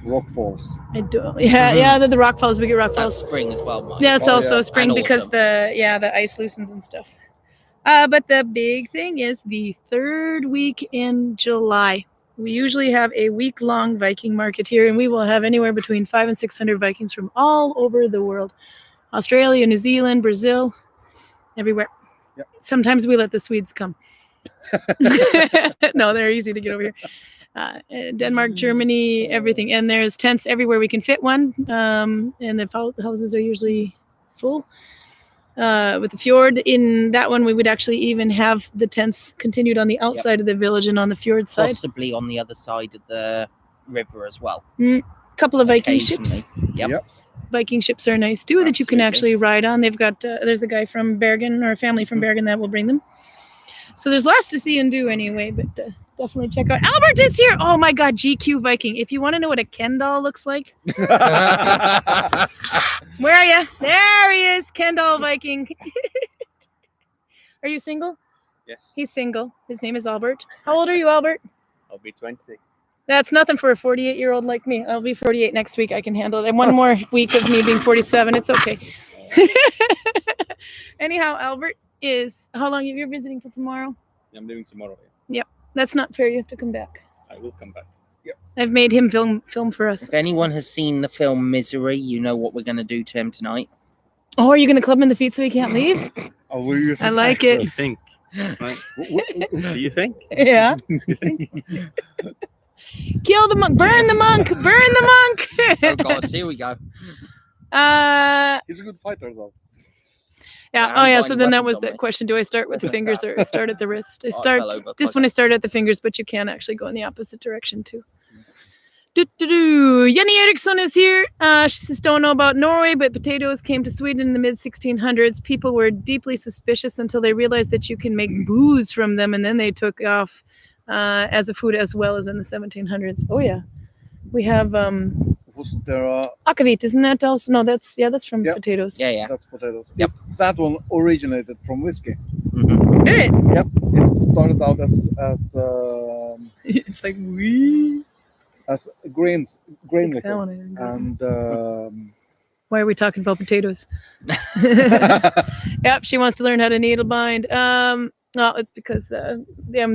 rock falls. I do. Yeah, yeah. The rock falls. We get rock That's falls. spring as well, Mike. Yeah, it's Oh, also yeah. spring And because autumn. the ice loosens and stuff. But the big thing is the third week in July. We usually have a week-long Viking market here, and we will have anywhere between 500 and 600 Vikings from all over the world. Australia, New Zealand, Brazil, everywhere. Yep. Sometimes we let the Swedes come. No, they're easy to get over here. Denmark, Germany, everything. And there's tents everywhere we can fit one. And the houses are usually full. With the fjord, in that one, we would actually even have the tents continued on the outside of the village and on the fjord side. Possibly on the other side of the river as well. Couple of Viking ships. Occasionally. Yep. Yep. Viking ships are nice too that you can Absolutely. actually ride on. They've got there's a guy from Bergen or a family from Bergen that will bring them. So there's lots to see and do anyway, but definitely check out. Albert is here. Oh my God, GQ Viking. If you want to know what a Ken doll looks like, where are you? There he is, Ken doll Viking. Are you single? Yes, He's single. His name is Albert. How old are you, Albert? I'll be 20. That's nothing for a 48-year-old like me. I'll be 48 next week. I can handle it. And one more week of me being 47. It's okay. Anyhow, Albert is, how long? You're visiting till tomorrow? I'm leaving tomorrow. That's not fair. You have to come back. I will come back. I've made him film for us. If anyone has seen the film Misery, you know what we're going to do to him tonight. Oh, are you going to club him in the feet so he can't leave? Oh, we're using I like it. You think? Right? Do you think? Yeah. Kill the monk. Burn the monk. Burn the monk. Oh God, here we go. He's a good fighter, though. Yeah. I Oh, yeah. haven't got So any then that weapons was on the me. question. Do I start with the fingers or start at the wrist? I Oh, I start fell over. this one. I start at the fingers, but you can actually go in the opposite direction too. Jenny Eriksson is here. She says, don't know about Norway, but potatoes came to Sweden in the mid 1600s. People were deeply suspicious until they realized that you can make booze from them, and then they took off as a food as well as in the 1700s. Oh yeah, we have Wasn't there akavit, isn't that also? No, that's from Yep. potatoes. Yeah. that's potatoes? Yep. That one originated from whiskey. Mhm. Did it? Yep. It started out as It's like we. grain That liquor, one I didn't go. and Why are we talking about potatoes? Yep, she wants to learn how to needle bind. No, it's because I'm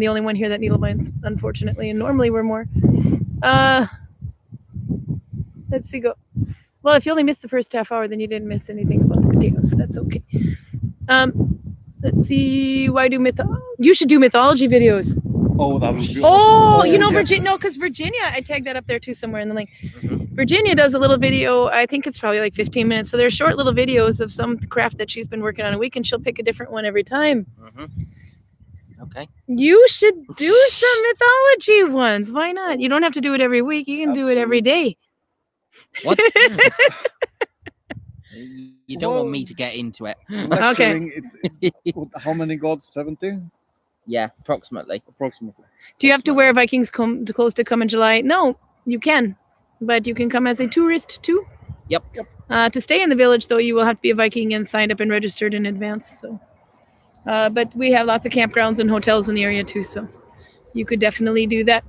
the only one here that needle binds, unfortunately, and normally we're more. Let's see, go. Well, if you only missed the first half hour, then you didn't miss anything about the potatoes. So that's okay. Let's see. Why do You should do mythology videos. oh, that would be Oh, awesome. you know, yes. Virginia. No, because Virginia, I tagged that up there too somewhere in the link. Mhm. Virginia does a little video. I think it's probably like 15 minutes. So they're short little videos of some craft that she's been working on a week, and she'll pick a different one every time. Mhm. Okay. You should do some mythology ones. Why not? You don't have to do it every week. You can do it every day. What? You don't want me to get into it. Lecturing how many gods? 70 Yeah, approximately. approximately. Do you have to wear Vikings clothes to come in July? No, you can. But you can come as a tourist too. Yep. To stay in the village, though, you will have to be a Viking and signed up and registered in advance. So, but we have lots of campgrounds and hotels in the area too, so you could definitely do that.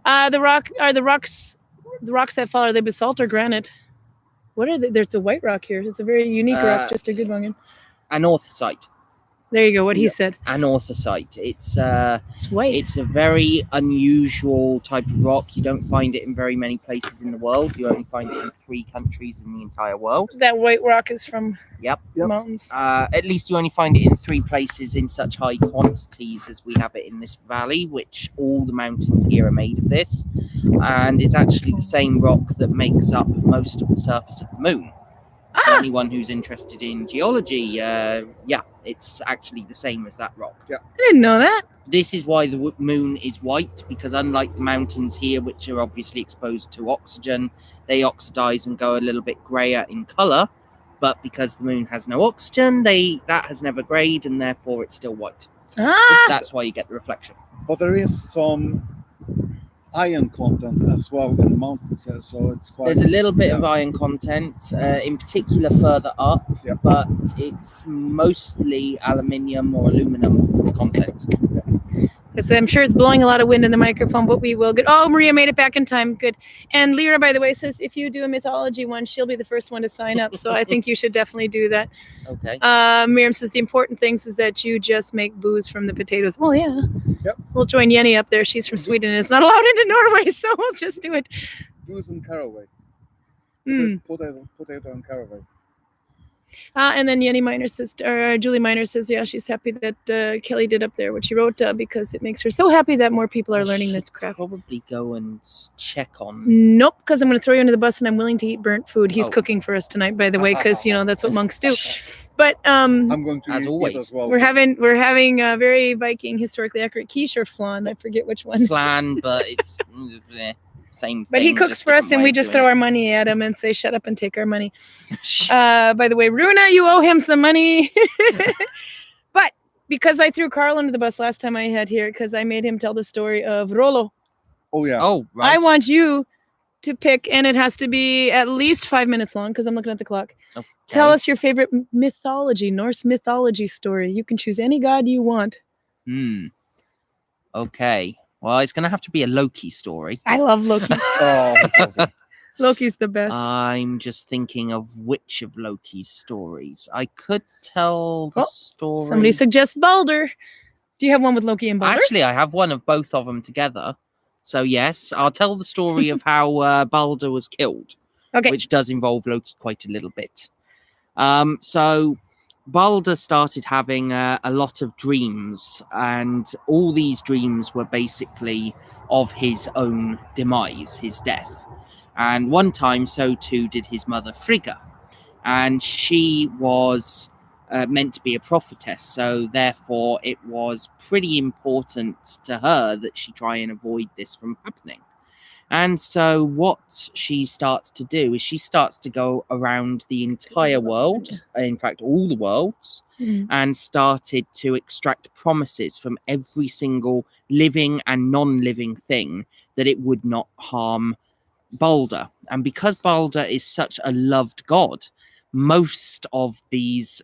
The rocks that fall, are they basalt or granite? What are they? There's a white rock here. It's a very unique rock, just a Gudvangen. Anorthosite. There you go. What he Yeah. said. Anorthosite. It's It's white. It's a very unusual type of rock. You don't find it in very many places in the world. You only find it in 3 countries in the entire world. That white rock is from Yep. the mountains. At least you only find it in 3 places in such high quantities as we have it in this valley, which all the mountains here are made of this. And it's actually the same rock that makes up most of the surface of the moon. So anyone who's interested in geology, yeah, it's actually the same as that rock. I didn't know that. This is why the moon is white, because unlike the mountains here, which are obviously exposed to oxygen, they oxidize and go a little bit grayer in color. But because the moon has no oxygen, that has never grayed, and therefore it's still white. That's why you get the reflection. But there is some iron content as well in the mountains, so it's quite. There's a little bit of iron content, in particular further up, Yeah. but it's mostly aluminium or aluminum content. So I'm sure it's blowing a lot of wind in the microphone, but we will get. Oh, Maria made it back in time. Good. And Lyra, by the way, says if you do a mythology one, she'll be the first one to sign up. So I think you should definitely do that. Okay. Miriam says the important things is that you just make booze from the potatoes. Well, yeah. Yep. We'll join Jenny up there. She's from Sweden and is not allowed into Norway, so we'll just do it. Booze and caraway. Mm. Potato and caraway. And then Jenny Miner says, or Julie Miner says, yeah, she's happy that Kelly did up there what she wrote because it makes her so happy that more people are learning this craft. Probably go and check on. Nope, because I'm going to throw you under the bus and I'm willing to eat burnt food. He's Oh. cooking for us tonight, by the way, because that's what monks do. But I'm going to As eat always. as well. we're having a very Viking historically accurate quiche or flan. I forget which one. Plan, but it's same thing. But he cooks just for us, different and way we of just doing throw our money at him and say, "Shut up and take our money." By the way, Runa, you owe him some money. But because I threw Carl under the bus last time I had here, because I made him tell the story of Rolo, Oh yeah. Oh, right. I want you to pick, and it has to be at least 5 minutes long because I'm looking at the clock. Okay. Tell us your favorite mythology, Norse mythology story. You can choose any god you want. Okay. Well, it's going to have to be a Loki story. I love Loki. Oh, that's awesome. Loki's the best. I'm just thinking of which of Loki's stories. I could tell the Oh, story. Somebody suggests Balder. Do you have one with Loki and Balder? Actually, I have one of both of them together. So, yes, I'll tell the story of how Balder was killed, Okay. which does involve Loki quite a little bit. So, Balder started having a lot of dreams, and all these dreams were basically of his own demise, his death. And one time, so too did his mother Frigga, and she was meant to be a prophetess, so therefore it was pretty important to her that she try and avoid this from happening. And so what she starts to do is she starts to go around the entire world, in fact all the worlds, and started to extract promises from every single living and non-living thing that it would not harm Balder. And because Balder is such a loved god, most of these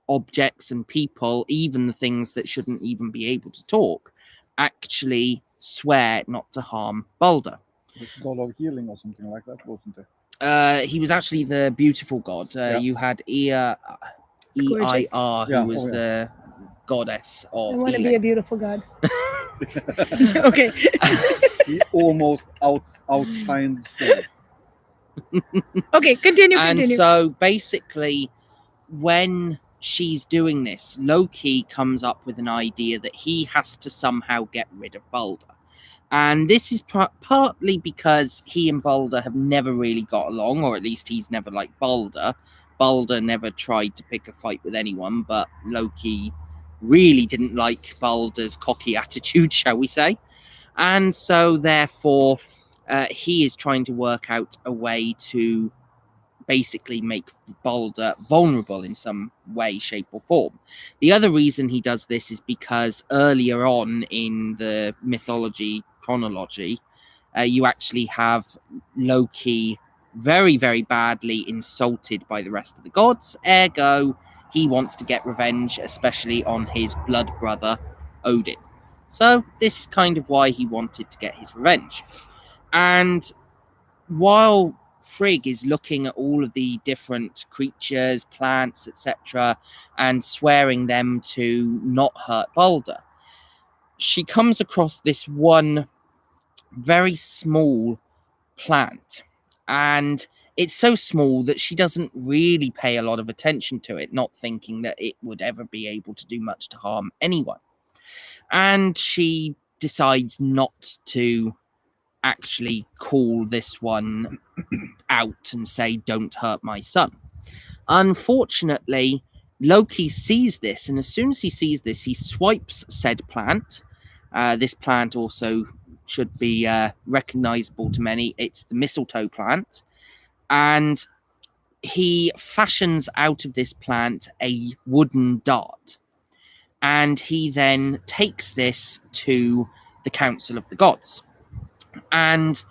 objects and people, even the things that shouldn't even be able to talk, actually swear not to harm Balder. It's god of healing or something like that, wasn't it? He was actually the beautiful god. Yeah. You had It's gorgeous. Eir, who Yeah, was the goddess I of want to be a healing. beautiful god. Okay. He almost outshined Thor. Okay, continue. And so basically, when she's doing this, Loki comes up with an idea that he has to somehow get rid of Balder. And this is partly because he and Balder have never really got along, or at least he's never liked Balder. Balder never tried to pick a fight with anyone, but Loki really didn't like Balder's cocky attitude, shall we say. And so therefore, he is trying to work out a way to basically make Balder vulnerable in some way, shape or form. The other reason he does this is because earlier on in the mythology chronology, you actually have Loki very, very badly insulted by the rest of the gods. Ergo, he wants to get revenge, especially on his blood brother, Odin. So this is kind of why he wanted to get his revenge. And while Frigg is looking at all of the different creatures, plants, etc., and swearing them to not hurt Balder, she comes across this one very small plant, and it's so small that she doesn't really pay a lot of attention to it, not thinking that it would ever be able to do much to harm anyone. And she decides not to actually call this one out and say, don't hurt my son. Unfortunately, Loki sees this, and as soon as he sees this, he swipes said plant. This plant also should be recognizable to many. It's the mistletoe plant. And he fashions out of this plant a wooden dart. And he then takes this to the Council of the Gods. And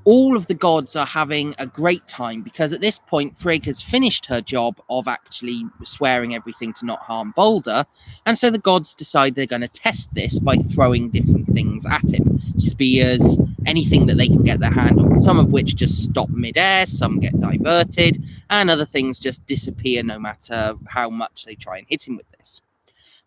all of the gods are having a great time because at this point Frigg has finished her job of actually swearing everything to not harm Balder, and so the gods decide they're going to test this by throwing different things at him. Spears, anything that they can get their hand on, some of which just stop midair, some get diverted, and other things just disappear no matter how much they try and hit him with this.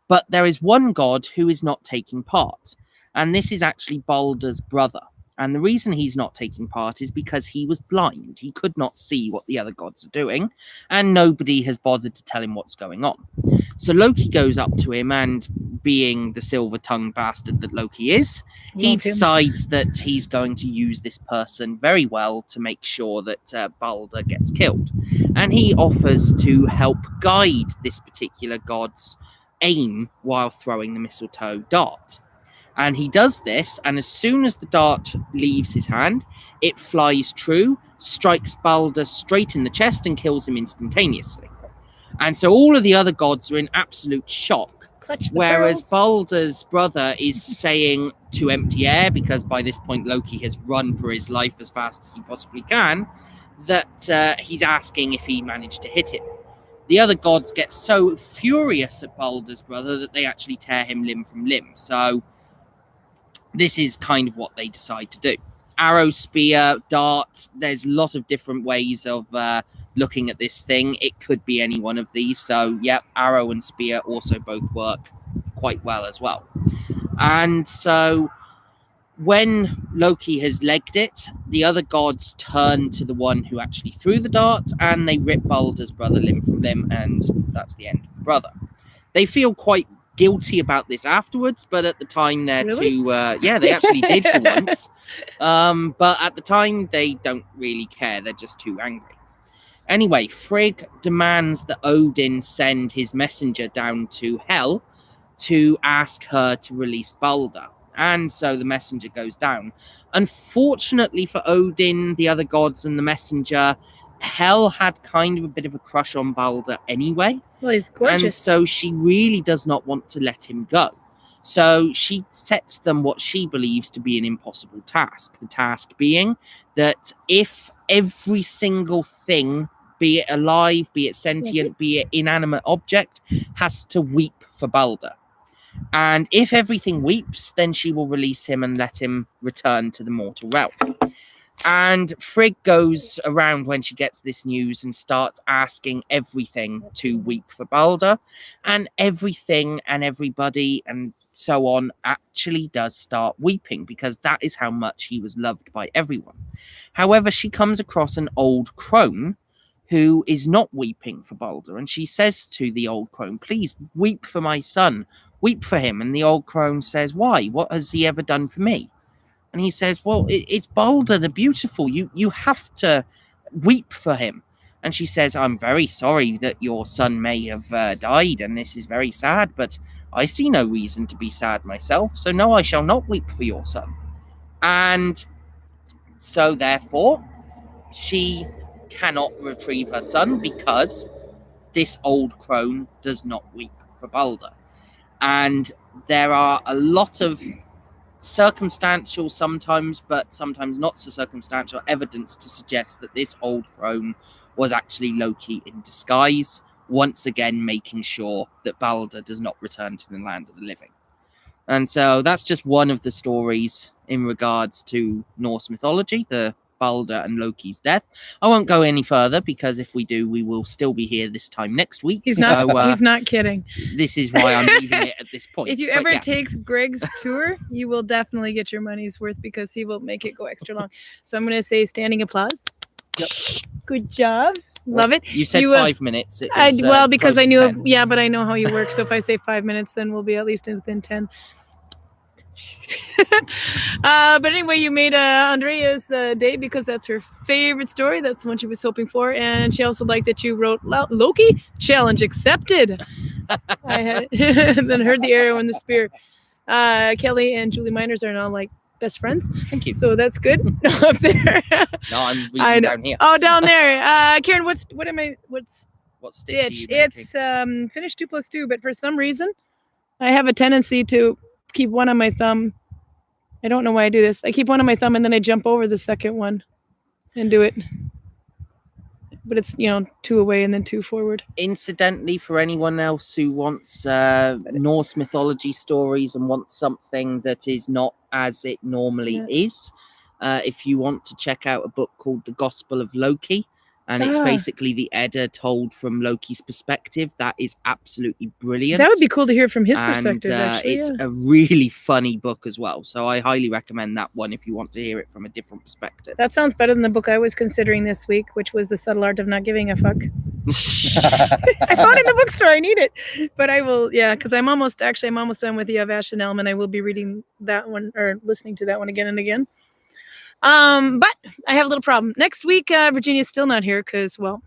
But there is one god who is not taking part, and this is actually Balder's brother. And the reason he's not taking part is because he was blind. He could not see what the other gods are doing, and nobody has bothered to tell him what's going on. So Loki goes up to him, and being the silver-tongued bastard that Loki is, he decides that he's going to use this person very well to make sure that Balder gets killed. And he offers to help guide this particular god's aim while throwing the mistletoe dart. And he does this, and as soon as the dart leaves his hand, it flies true, strikes Balder straight in the chest, and kills him instantaneously. And so all of the other gods are in absolute shock, whereas Balder's brother is saying to empty air, because by this point Loki has run for his life as fast as he possibly can, that he's asking if he managed to hit him. The other gods get so furious at Balder's brother that they actually tear him limb from limb. So this is kind of what they decide to do. Arrow, spear, dart, there's a lot of different ways of looking at this thing. It could be any one of these. So, yeah, arrow and spear also both work quite well as well. And so when Loki has legged it, the other gods turn to the one who actually threw the dart, and they rip Balder's brother limb from limb, and that's the end of the brother. They feel quite guilty about this afterwards, but at the time they're too they actually did for once, but at the time they don't really care. They're just too angry. Anyway, Frigg demands that Odin send his messenger down to Hel to ask her to release Balder, and so the messenger goes down. Unfortunately for Odin, the other gods, and the messenger, Hel had kind of a bit of a crush on Balder anyway. Well, he's gorgeous. And so she really does not want to let him go. So she sets them what she believes to be an impossible task. The task being that if every single thing, be it alive, be it sentient, be it inanimate object, has to weep for Balder. And if everything weeps, then she will release him and let him return to the mortal realm. And Frigg goes around when she gets this news and starts asking everything to weep for Balder, and everything and everybody and so on actually does start weeping, because that is how much he was loved by everyone. However, she comes across an old crone who is not weeping for Balder, and she says to the old crone, "Please weep for my son, weep for him." And the old crone says, "Why? What has he ever done for me?" And he says, "Well, it's Balder the Beautiful. You have to weep for him." And she says, "I'm very sorry that your son may have died, and this is very sad, but I see no reason to be sad myself, so no, I shall not weep for your son." And so therefore, she cannot retrieve her son because this old crone does not weep for Balder. And there are a lot of circumstantial sometimes, but sometimes not so circumstantial evidence to suggest that this old crone was actually Loki in disguise, once again making sure that Balder does not return to the land of the living. And so that's just one of the stories in regards to Norse mythology, the Balder and Loki's death. I won't go any further, because if we do, we will still be here this time next week. He's not kidding. This is why I'm leaving it at this point. If you ever take Greg's tour, you will definitely get your money's worth, because he will make it go extra long. So I'm going to say standing applause. Yep. Good job. Love it. You said 5 minutes. Because I knew, but I know how you work. So if I say 5 minutes, then we'll be at least within 10. But anyway, you made Andrea's day, because that's her favorite story. That's the one she was hoping for, and she also liked that you wrote Loki challenge accepted. I had then heard the arrow and the spear. Kelly and Julie Miners are now like best friends. Thank you. So that's good. Up there. No, I'm reading down here. Oh, down there. Karen, what's what stitch? It's finished 2 + 2, but for some reason I have a tendency to keep one on my thumb I don't know why I do this. I keep one on my thumb and then I jump over the second one and do it. But it's, 2 away and then 2 forward. Incidentally, for anyone else who wants Norse mythology stories and wants something that is not as it normally is, if you want to check out a book called The Gospel of Loki, and it's basically the Edda told from Loki's perspective, that is absolutely brilliant. That would be cool to hear from his perspective, actually. It's a really funny book as well. So I highly recommend that one if you want to hear it from a different perspective. That sounds better than the book I was considering this week, which was The Subtle Art of Not Giving a Fuck. I found it in the bookstore. I need it. But I will, because I'm almost done with the Avash and Elm, and I will be reading that one or listening to that one again and again. But I have a little problem. Next week, Virginia's still not here because, well,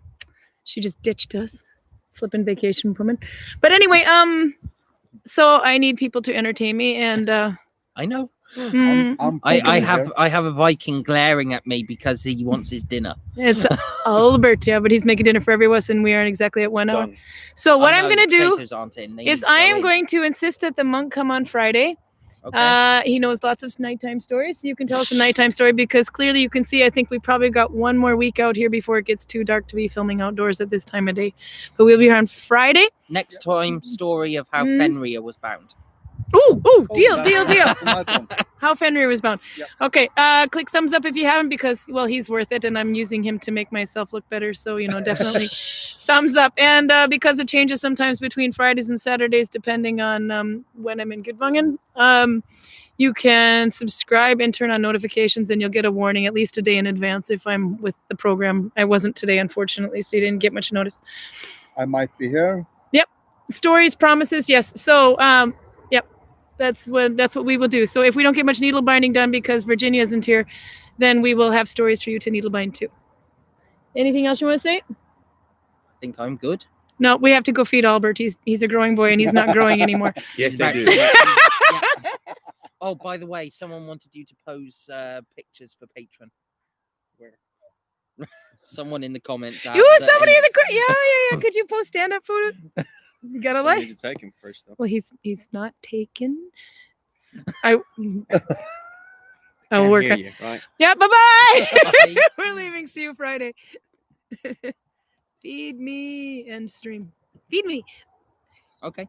she just ditched us. Flipping vacation woman. But anyway, so I need people to entertain me, and I know. I have a Viking glaring at me because he wants his dinner. It's Albert, but he's making dinner for every of us, and we aren't exactly at 1 hour. Done. So what I'm going to do is I am going to insist that the monk come on Friday. Okay. He knows lots of nighttime stories. So you can tell us a nighttime story because clearly you can see, I think we probably got 1 more week out here before it gets too dark to be filming outdoors at this time of day. But we'll be here on Friday. Next time, story of how Fenrir was bound. Deal. That's a nice one. How Fenrir was bound. Yeah. Okay, click thumbs up if you haven't because, well, he's worth it, and I'm using him to make myself look better. So, definitely thumbs up. And because it changes sometimes between Fridays and Saturdays, depending on when I'm in Gudvangen, you can subscribe and turn on notifications, and you'll get a warning at least a day in advance if I'm with the program. I wasn't today, unfortunately, so you didn't get much notice. I might be here. Yep. Stories, promises, yes. So, that's what we will do. So if we don't get much needle binding done because Virginia isn't here, then we will have stories for you to needle bind too. Anything else you want to say? I think I'm good. No, we have to go feed Albert. He's a growing boy and he's not growing anymore. Yes, they Right. do. Yeah. Oh, by the way, someone wanted you to pose pictures for Patreon. Where? Someone in the comments. You were somebody in the yeah. Could you post stand-up photos? You gotta I like. need to take him first, though. Well, he's not taken. I'll work Hear on. you, right? Yeah, bye-bye. Bye. We're leaving. See you Friday. Feed me and stream. Feed me. Okay.